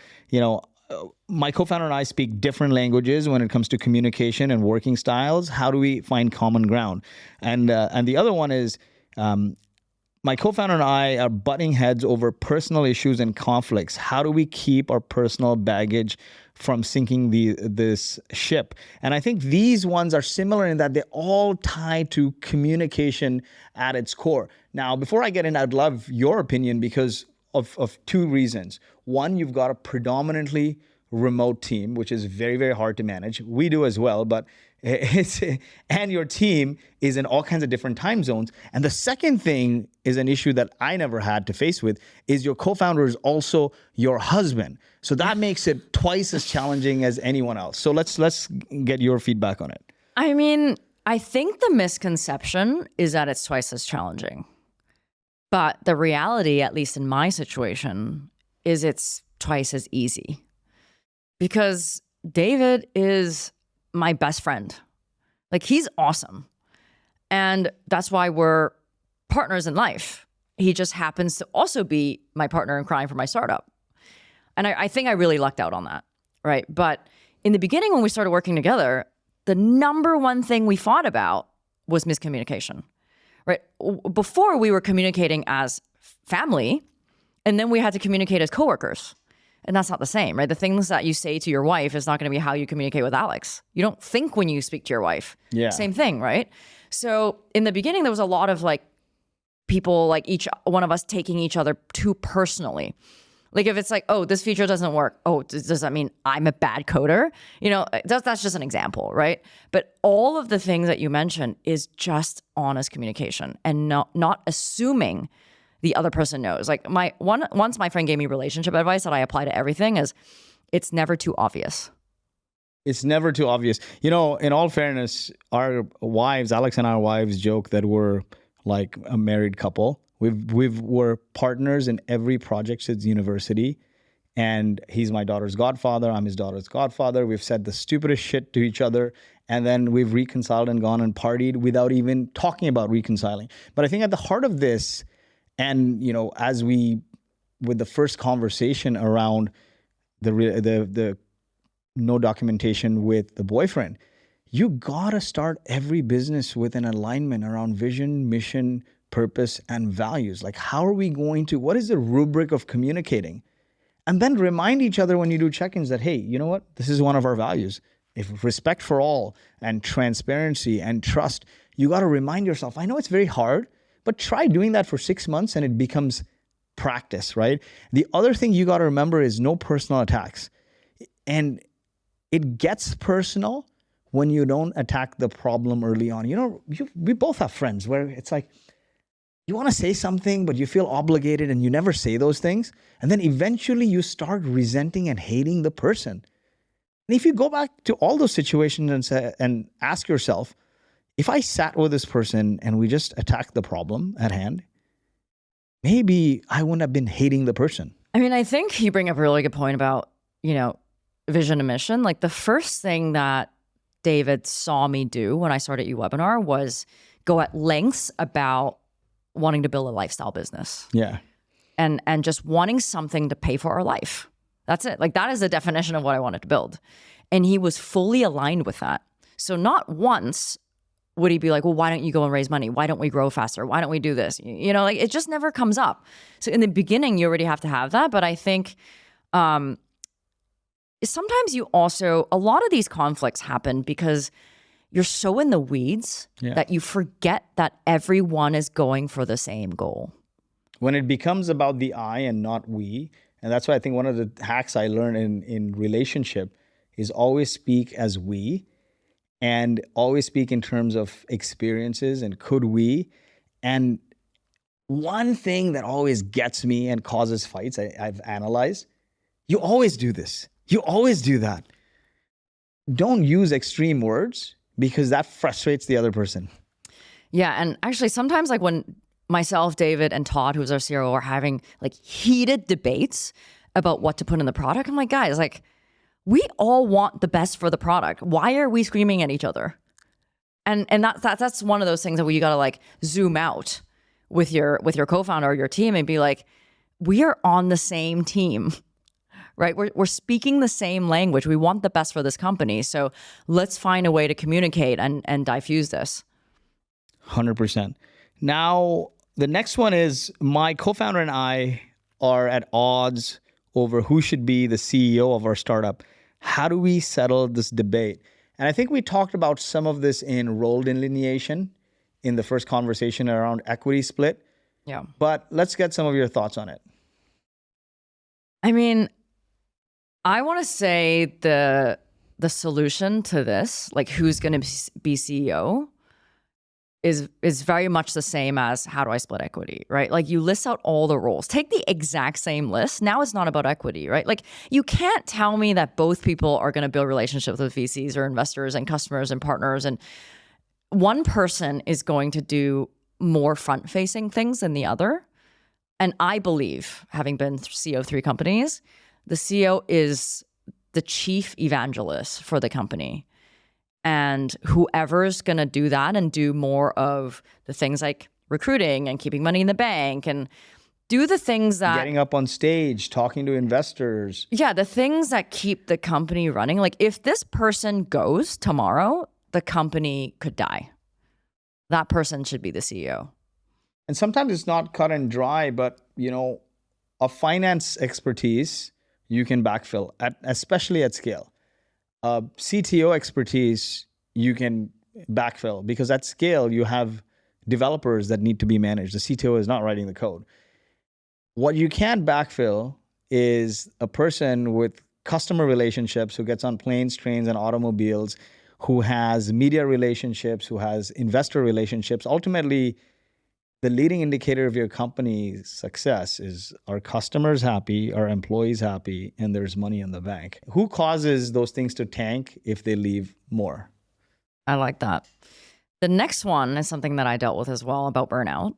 my co-founder and I speak different languages when it comes to communication and working styles. How do we find common ground? And the other one is my co-founder and I are butting heads over personal issues and conflicts. How do we keep our personal baggage from sinking this ship? And I think these ones are similar in that they all tie to communication at its core. Now, before I get in, I'd love your opinion because of two reasons. One, you've got a predominantly remote team, which is very, very hard to manage. We do as well, but and your team is in all kinds of different time zones. And the second thing is an issue that I never had to face with is your co-founder is also your husband. So that makes it twice as challenging as anyone else. So let's get your feedback on it. I mean, I think the misconception is that it's twice as challenging. But the reality, at least in my situation, is it's twice as easy. Because David is my best friend. Like, he's awesome. And that's why we're partners in life. He just happens to also be my partner in crime for my startup. And I think I really lucked out on that, right? But in the beginning, when we started working together, the number one thing we fought about was miscommunication, right? Before, we were communicating as family, and then we had to communicate as coworkers. And that's not the same, right? The things that you say to your wife is not going to be how you communicate with Alex. You don't think when you speak to your wife. Yeah. Same thing, right? So in the beginning, there was a lot of like people, like each one of us taking each other too personally. Like if it's like, oh, this feature doesn't work. Oh, does that mean I'm a bad coder? You know, that's just an example, right? But all of the things that you mentioned is just honest communication and not assuming the other person knows. Like once my friend gave me relationship advice that I apply to everything is it's never too obvious. It's never too obvious. You know, in all fairness, our wives, Alex and our wives joke that we're like a married couple. We're partners in every project since university, and he's my daughter's godfather. I'm his daughter's godfather. We've said the stupidest shit to each other, and then we've reconciled and gone and partied without even talking about reconciling. But I think at the heart of this, and you know, as with the first conversation around the no documentation with the boyfriend, you gotta start every business with an alignment around vision, mission, purpose, and values. Like, how are we going to, what is the rubric of communicating? And then remind each other when you do check-ins that, hey, you know what? This is one of our values. If respect for all and transparency and trust, you got to remind yourself. I know it's very hard, but try doing that for 6 months and it becomes practice, right? The other thing you got to remember is no personal attacks. And it gets personal when you don't attack the problem early on. You know, we both have friends where it's like, you want to say something, but you feel obligated and you never say those things. And then eventually you start resenting and hating the person. And if you go back to all those situations and ask yourself, if I sat with this person and we just attacked the problem at hand, maybe I wouldn't have been hating the person. I mean, I think you bring up a really good point about, you know, vision and mission. Like the first thing that David saw me do when I started eWebinar was go at lengths about wanting to build a lifestyle business. Yeah. And just wanting something to pay for our life. That's it. Like that is the definition of what I wanted to build. And he was fully aligned with that. So not once would he be like, well, why don't you go and raise money? Why don't we grow faster? Why don't we do this? You know, like it just never comes up. So in the beginning, you already have to have that. But I think sometimes you also, a lot of these conflicts happen because you're so in the weeds that you forget that everyone is going for the same goal. When it becomes about the I and not we, and that's why I think one of the hacks I learned in relationship is always speak as we and always speak in terms of experiences and could we. And one thing that always gets me and causes fights, I've analyzed, you always do this. You always do that. Don't use extreme words, because that frustrates the other person. Yeah. And actually sometimes like when myself, David, and Todd, who's our CRO, are having like heated debates about what to put in the product, I'm like, guys, like we all want the best for the product. Why are we screaming at each other? And that's one of those things that you got to like zoom out with your co-founder or your team and be like, we are on the same team. Right? We're speaking the same language. We want the best for this company. So let's find a way to communicate and diffuse this. 100%. Now, the next one is my co-founder and I are at odds over who should be the CEO of our startup. How do we settle this debate? And I think we talked about some of this in role delineation in the first conversation around equity split. Yeah. But let's get some of your thoughts on it. I mean, I want to say the solution to this, like who's going to be CEO, is very much the same as how do I split equity, right? Like you list out all the roles. Take the exact same list. Now it's not about equity, right? Like you can't tell me that both people are going to build relationships with VCs or investors and customers and partners and one person is going to do more front-facing things than the other. And I believe, having been CEO of 3 companies, the CEO is the chief evangelist for the company. And whoever's going to do that and do more of the things like recruiting and keeping money in the bank and do the things that... Getting up on stage, talking to investors. Yeah, the things that keep the company running. Like if this person goes tomorrow, the company could die. That person should be the CEO. And sometimes it's not cut and dry, but a finance expertise you can backfill, especially at scale. CTO expertise you can backfill because at scale you have developers that need to be managed. The CTO is not writing the code. What you can't backfill is a person with customer relationships who gets on planes, trains, and automobiles, who has media relationships, who has investor relationships. Ultimately, the leading indicator of your company's success is, are customers happy, are employees happy, and there's money in the bank. Who causes those things to tank if they leave more? I like that. The next one is something that I dealt with as well about burnout.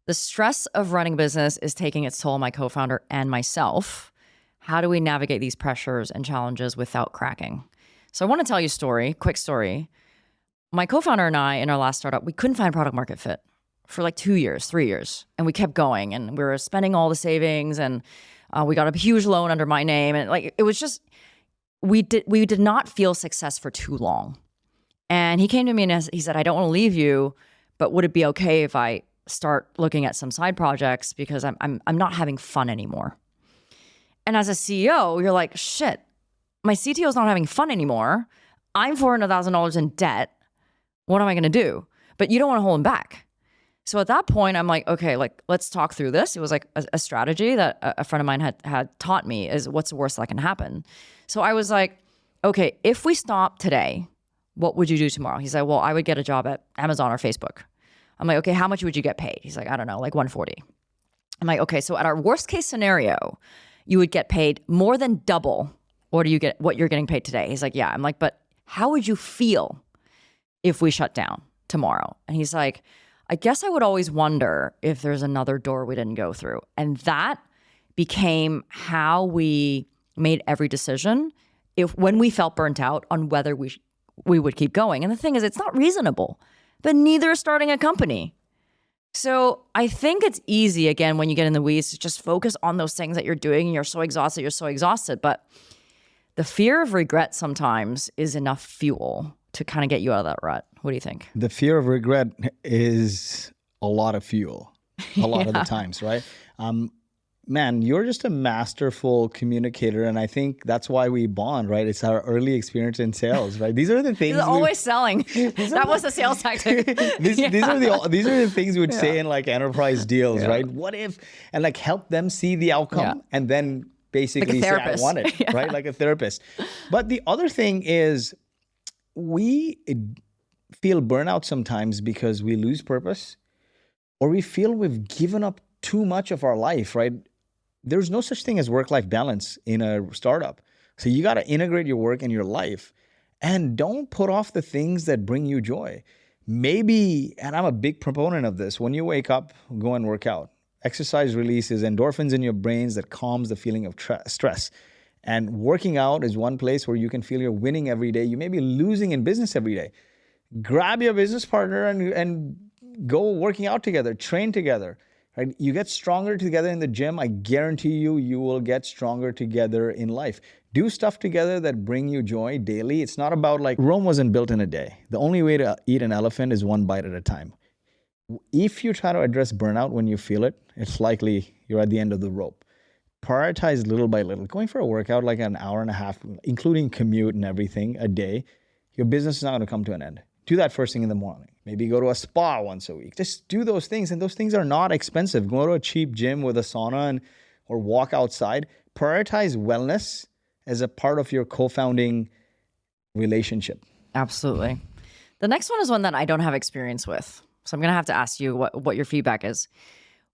The stress of running a business is taking its toll on my co-founder and myself. How do we navigate these pressures and challenges without cracking? So I want to tell you a story, quick story. My co-founder and I, in our last startup, we couldn't find product market fit for like 2 years, 3 years. And we kept going and we were spending all the savings and we got a huge loan under my name. And like, it was just, we did not feel success for too long. And he came to me and he said, I don't want to leave you, but would it be okay if I start looking at some side projects because I'm not having fun anymore? And as a CEO, you're like, shit, my CTO is not having fun anymore. I'm $400,000 in debt. What am I going to do? But you don't want to hold him back. So at that point, I'm like, okay, like, let's talk through this. It was like a strategy that a friend of mine had taught me is what's the worst that can happen. So I was like, okay, if we stop today, what would you do tomorrow? He's like, well, I would get a job at Amazon or Facebook. I'm like, okay, how much would you get paid? He's like, I don't know, like 140. I'm like, okay, so at our worst case scenario, you would get paid more than double what you're getting paid today. He's like, yeah. I'm like, but how would you feel if we shut down tomorrow? And he's like, I guess I would always wonder if there's another door we didn't go through. And that became how we made every decision when we felt burnt out on whether we would keep going. And the thing is, it's not reasonable, but neither is starting a company. So I think it's easy, again, when you get in the weeds, to just focus on those things that you're doing and you're so exhausted. But the fear of regret sometimes is enough fuel to kind of get you out of that rut. What do you think? The fear of regret is a lot of fuel, a lot of the times, right? Man, you're just a masterful communicator, and I think that's why we bond, right? It's our early experience in sales, right? These are the things. Always selling. That was a sales tactic. These are the things we would say in like enterprise deals, right? What if, and like help them see the outcome, and then basically say, I want it, right? Like a therapist. But the other thing is, we feel burnout sometimes because we lose purpose, or we feel we've given up too much of our life, right? There's no such thing as work-life balance in a startup. So you got to integrate your work and your life, and don't put off the things that bring you joy. Maybe, and I'm a big proponent of this, when you wake up, go and work out. Exercise releases endorphins in your brains that calms the feeling of stress. And working out is one place where you can feel you're winning every day. You may be losing in business every day. Grab your business partner and go working out together, train together. Right? You get stronger together in the gym. I guarantee you will get stronger together in life. Do stuff together that bring you joy daily. It's not about like, Rome wasn't built in a day. The only way to eat an elephant is one bite at a time. If you try to address burnout when you feel it, it's likely you're at the end of the rope. Prioritize little by little. Going for a workout like an hour and a half, including commute and everything, a day, your business is not going to come to an end. Do that first thing in the morning. Maybe go to a spa once a week. Just do those things, and those things are not expensive. Go to a cheap gym with a sauna or walk outside. Prioritize wellness as a part of your co-founding relationship. Absolutely. The next one is one that I don't have experience with. So I'm going to have to ask you what your feedback is.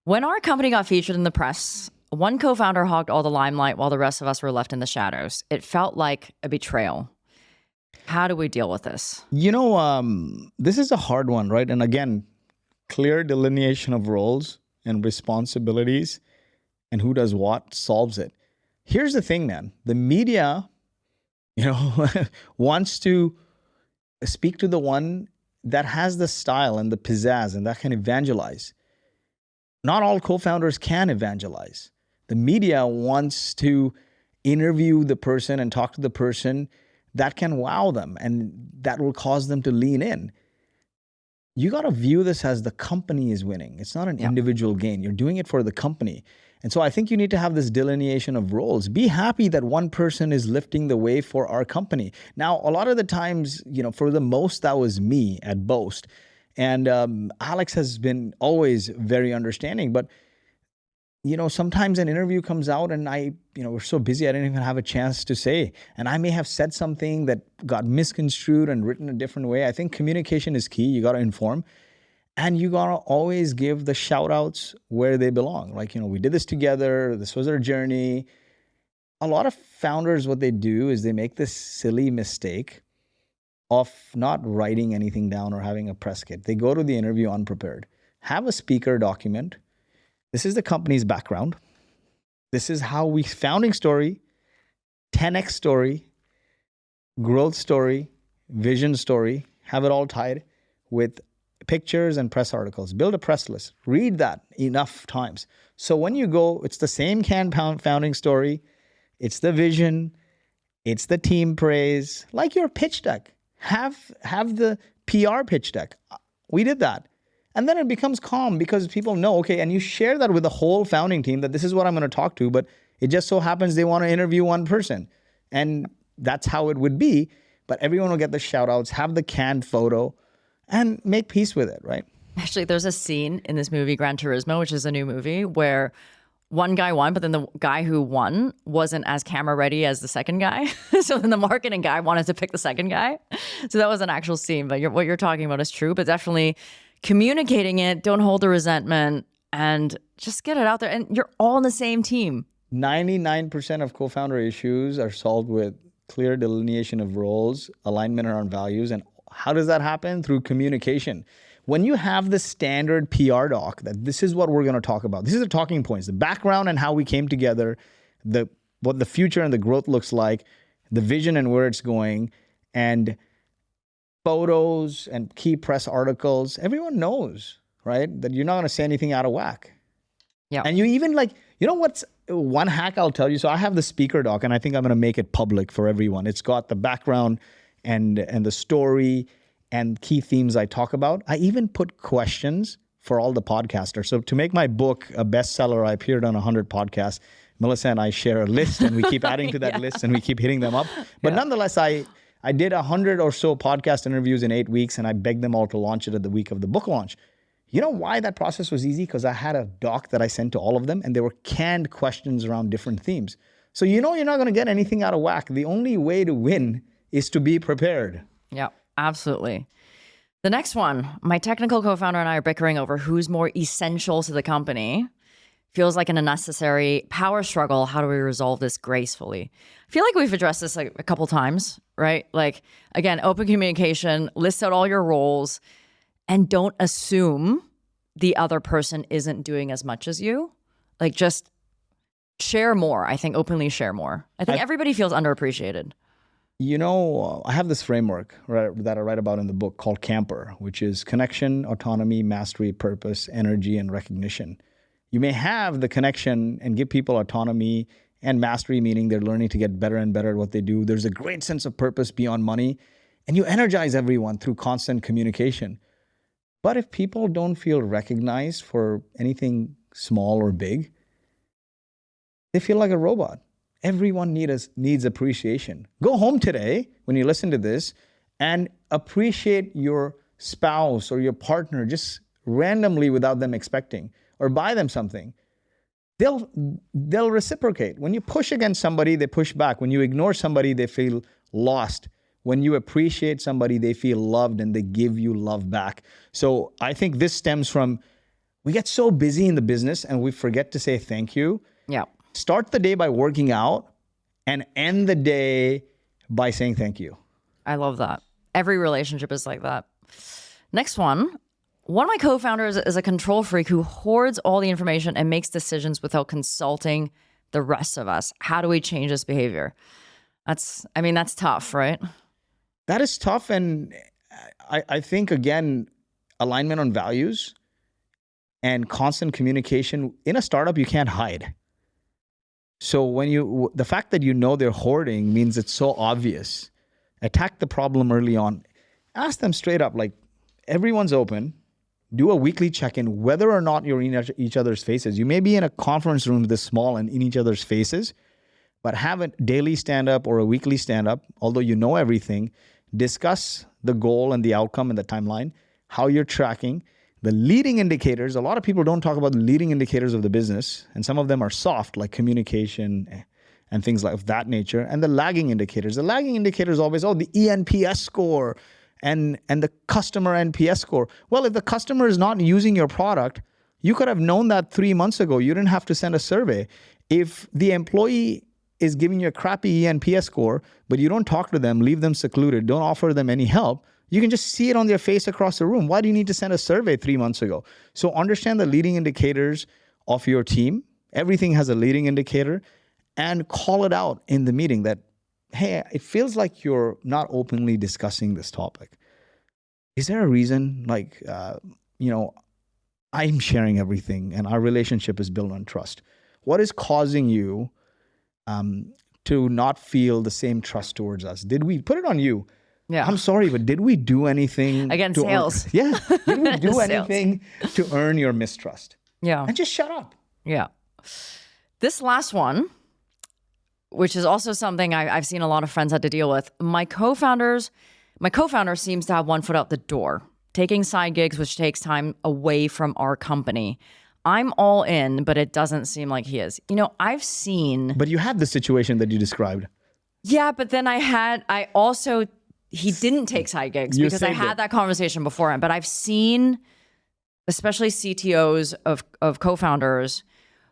When our company got featured in the press, one co-founder hogged all the limelight while the rest of us were left in the shadows. It felt like a betrayal. How do we deal with this? This is a hard one, right? And again, clear delineation of roles and responsibilities and who does what solves it. Here's the thing, man. The media, wants to speak to the one that has the style and the pizzazz and that can evangelize. Not all co-founders can evangelize. The media wants to interview the person and talk to the person that can wow them and that will cause them to lean in. You got to view this as the company is winning. It's not an individual gain. You're doing it for the company. And so I think you need to have this delineation of roles. Be happy that one person is lifting the way for our company. Now, a lot of the times, for the most, that was me at Boast. And Alex has been always very understanding. But, sometimes an interview comes out and we're so busy, I didn't even have a chance to say. And I may have said something that got misconstrued and written a different way. I think communication is key. You got to inform. And you got to always give the shout outs where they belong. Like, we did this together. This was our journey. A lot of founders, what they do is they make this silly mistake of not writing anything down or having a press kit. They go to the interview unprepared. Have a speaker document. This is the company's background. This is how we founding story, 10x story, growth story, vision story. Have it all tied with pictures and press articles. Build a press list. Read that enough times. So when you go, it's the same founding story. It's the vision. It's the team praise. Like your pitch deck. Have the PR pitch deck. We did that. And then it becomes calm because people know, okay, and you share that with the whole founding team that this is what I'm going to talk to, but it just so happens they want to interview one person. And that's how it would be. But everyone will get the shout outs, have the canned photo, and make peace with it, right? Actually, there's a scene in this movie, Gran Turismo, which is a new movie, where one guy won, but then the guy who won wasn't as camera ready as the second guy. So then the marketing guy wanted to pick the second guy. So that was an actual scene. But what you're talking about is true, but definitely communicating it, don't hold the resentment, and just get it out there. And you're all on the same team. 99% of co-founder issues are solved with clear delineation of roles, alignment around values, and how does that happen? Through communication. When you have the standard PR doc that this is what we're going to talk about, this is the talking points, the background and how we came together, what the future and the growth looks like, the vision and where it's going, and photos and key press articles, everyone knows, right? That you're not going to say anything out of whack. Yeah. And you even what's one hack I'll tell you? So I have the speaker doc and I think I'm going to make it public for everyone. It's got the background and the story and key themes I talk about. I even put questions for all the podcasters. So to make my book a bestseller, I appeared on 100 podcasts. Melissa and I share a list and we keep adding to that list and we keep hitting them up. But nonetheless, I did 100 or so podcast interviews in 8 weeks and I begged them all to launch it at the week of the book launch. You know why that process was easy? Because I had a doc that I sent to all of them and there were canned questions around different themes. So you're not going to get anything out of whack. The only way to win is to be prepared. Yeah, absolutely. The next one, my technical co-founder and I are bickering over who's more essential to the company. Feels like an unnecessary power struggle. How do we resolve this gracefully? I feel like we've addressed this like a couple times, right? Like, again, open communication, list out all your roles, and don't assume the other person isn't doing as much as you. Like, just share more. I think openly share more. I think everybody feels underappreciated. I have this framework that I write about in the book called Camper, which is connection, autonomy, mastery, purpose, energy, and recognition. You may have the connection and give people autonomy and mastery, meaning they're learning to get better and better at what they do. There's a great sense of purpose beyond money, and you energize everyone through constant communication. But if people don't feel recognized for anything small or big, they feel like a robot. Everyone needs appreciation. Go home today when you listen to this and appreciate your spouse or your partner just randomly without them expecting, or buy them something. They'll reciprocate. When you push against somebody, they push back. When you ignore somebody, they feel lost. When you appreciate somebody, they feel loved and they give you love back. So I think this stems from, we get so busy in the business and we forget to say thank you. Yeah. Start the day by working out and end the day by saying thank you. I love that. Every relationship is like that. Next one. One of my co-founders is a control freak who hoards all the information and makes decisions without consulting the rest of us. How do we change this behavior? That's tough, right? That is tough. And I think, again, alignment on values and constant communication. In a startup, you can't hide. So the fact that you know they're hoarding means it's so obvious. Attack the problem early on. Ask them straight up, like, everyone's open. Do a weekly check-in, whether or not you're in each other's faces. You may be in a conference room this small and in each other's faces, but have a daily stand-up or a weekly stand-up, although you know everything. Discuss the goal and the outcome and the timeline, how you're tracking, the leading indicators. A lot of people don't talk about the leading indicators of the business, and some of them are soft, like communication and things like of that nature, and the lagging indicators. The lagging indicators always, the ENPS score, and the customer NPS score. Well, if the customer is not using your product, you could have known that 3 months ago. You didn't have to send a survey. If the employee is giving you a crappy ENPS score, but you don't talk to them, leave them secluded, don't offer them any help, you can just see it on their face across the room. Why do you need to send a survey 3 months ago? So understand the leading indicators of your team. Everything has a leading indicator, and call it out in the meeting that, hey, it feels like you're not openly discussing this topic. Is there a reason? I'm sharing everything and our relationship is built on trust. What is causing you to not feel the same trust towards us? Did we put it on you? Yeah. I'm sorry, but did we do anything? Again, sales. Did we do anything to earn your mistrust? Yeah. And just shut up. Yeah. This last one, which is also something I've seen a lot of friends had to deal with. My co-founder seems to have one foot out the door, taking side gigs, which takes time away from our company. I'm all in, but it doesn't seem like he is. I've seen... But you had the situation that you described. Yeah, but then he didn't take side gigs because I had that conversation beforehand. But I've seen, especially CTOs of co-founders,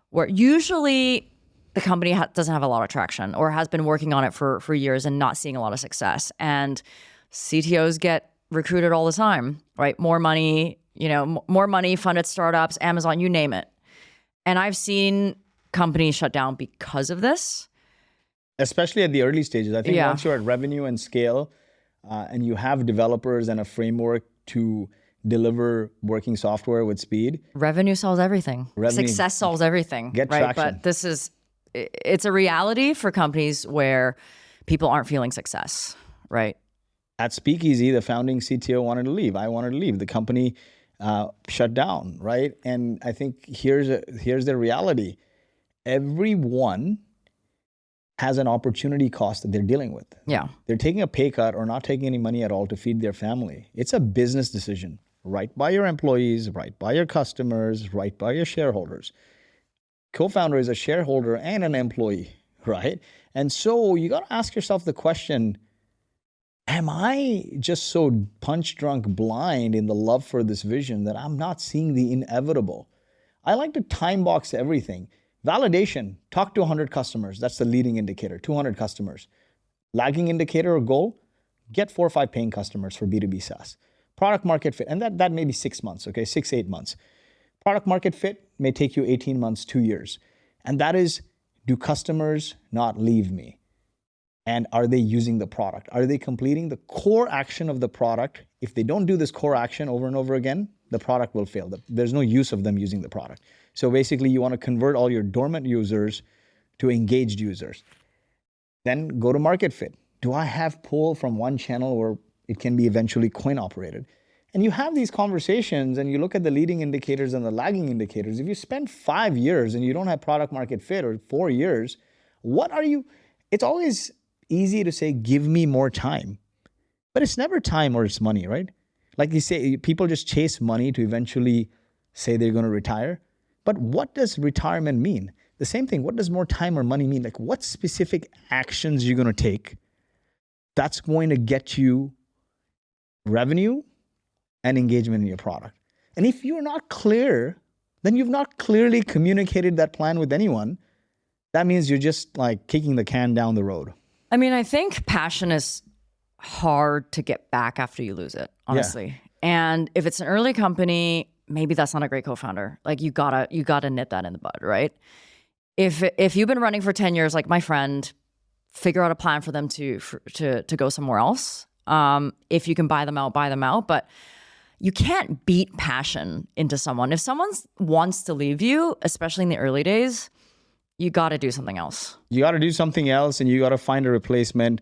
where usually the company doesn't have a lot of traction or has been working on it for years and not seeing a lot of success. And CTOs get recruited all the time, right? More money, more money, funded startups, Amazon, you name it. And I've seen companies shut down because of this. Especially at the early stages. I think once you're at revenue and scale and you have developers and a framework to deliver working software with speed. Revenue solves everything. Success solves everything. Get right? traction. But it's a reality for companies where people aren't feeling success, right? At Speakeasy, the founding CTO wanted to leave. I wanted to leave. The company shut down, right? And I think here's the reality. Everyone has an opportunity cost that they're dealing with. Yeah. They're taking a pay cut or not taking any money at all to feed their family. It's a business decision. Right by your employees, right by your customers, right by your shareholders. Co-founder is a shareholder and an employee, right? And so you got to ask yourself the question, am I just so punch drunk blind in the love for this vision that I'm not seeing the inevitable? I like to time box everything. Validation, talk to 100 customers. That's the leading indicator, 200 customers. Lagging indicator or goal, get 4 or 5 paying customers for B2B SaaS. Product market fit, and that may be 6 months, okay, 6-8 months. Product market fit may take you 18 months, 2 years. And that is, do customers not leave me? And are they using the product? Are they completing the core action of the product? If they don't do this core action over and over again, the product will fail. There's no use of them using the product. So basically, you want to convert all your dormant users to engaged users. Then go to market fit. Do I have pull from one channel where it can be eventually coin operated? And you have these conversations and you look at the leading indicators and the lagging indicators. If you spend 5 years and you don't have product market fit, or 4 years, it's always easy to say, give me more time. But it's never time or it's money, right? Like you say, people just chase money to eventually say they're going to retire. But what does retirement mean? The same thing, what does more time or money mean? Like, what specific actions you're going to take that's going to get you revenue and engagement in your product? And if you're not clear, then you've not clearly communicated that plan with anyone. That means you're just like kicking the can down the road. I mean, I think passion is hard to get back after you lose it, honestly. And if it's an early company, maybe that's not a great co-founder. Like you gotta nip that in the bud, right? If you've been running for 10 years, like my friend, figure out a plan for them to go somewhere else. If you can buy them out, but you can't beat passion into someone. If someone wants to leave you, especially in the early days, you got to do something else. You got to do something else, and you got to find a replacement,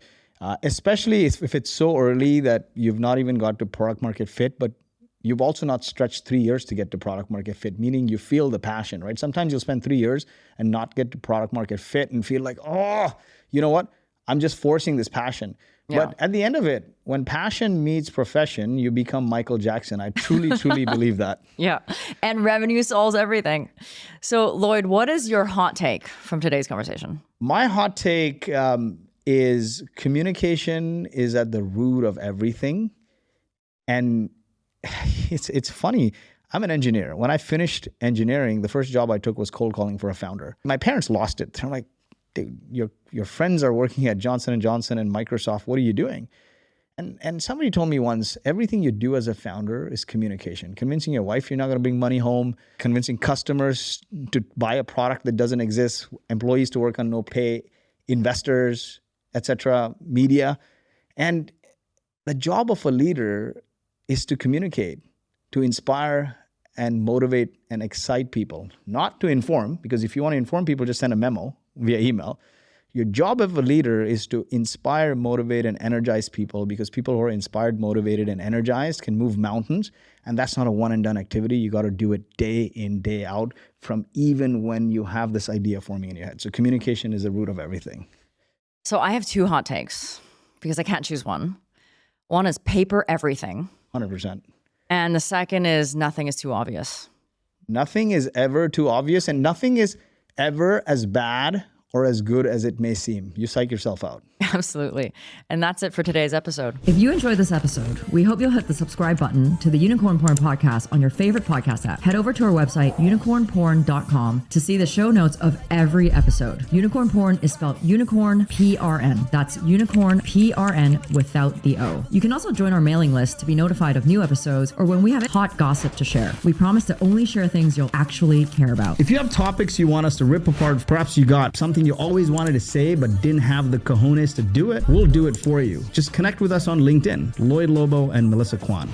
especially if it's so early that you've not even got to product market fit, but you've also not stretched 3 years to get to product market fit, meaning you feel the passion, right? Sometimes you'll spend 3 years and not get to product market fit and feel like, oh, you know what? I'm just forcing this passion. Yeah. But at the end of it, when passion meets profession, you become Michael Jackson. I truly, truly believe that. Yeah. And revenue solves everything. So Lloyd, what is your hot take from today's conversation? My hot take is communication is at the root of everything. And it's funny. I'm an engineer. When I finished engineering, the first job I took was cold calling for a founder. My parents lost it. They're like, dude, your friends are working at Johnson & Johnson and Microsoft. What are you doing? And somebody told me once, everything you do as a founder is communication. Convincing your wife you're not going to bring money home, convincing customers to buy a product that doesn't exist, employees to work on no pay, investors, etc., media. And the job of a leader is to communicate, to inspire and motivate and excite people, not to inform, because if you want to inform people, just send a memo via email. Your job of a leader is to inspire, motivate, and energize people, because people who are inspired, motivated, and energized can move mountains. And that's not a one and done activity. You got to do it day in, day out, from even when you have this idea forming in your head. So communication is the root of everything. So I have two hot takes because I can't choose one. One is paper everything. 100%. And the second is nothing is too obvious. Nothing is ever too obvious, and nothing is ever as bad or as good as it may seem. You psych yourself out. Absolutely. And that's it for today's episode. If you enjoyed this episode, we hope you'll hit the subscribe button to the Unicorn Porn podcast on your favorite podcast app. Head over to our website, UnicornPrn.com, to see the show notes of every episode. Unicorn Porn is spelled UnicornPrn. That's UnicornPrn without the O. You can also join our mailing list to be notified of new episodes or when we have hot gossip to share. We promise to only share things you'll actually care about. If you have topics you want us to rip apart, perhaps you got something you always wanted to say but didn't have the cojones to do it, we'll do it for you. Just connect with us on LinkedIn, Lloyd Lobo and Melissa Kwan.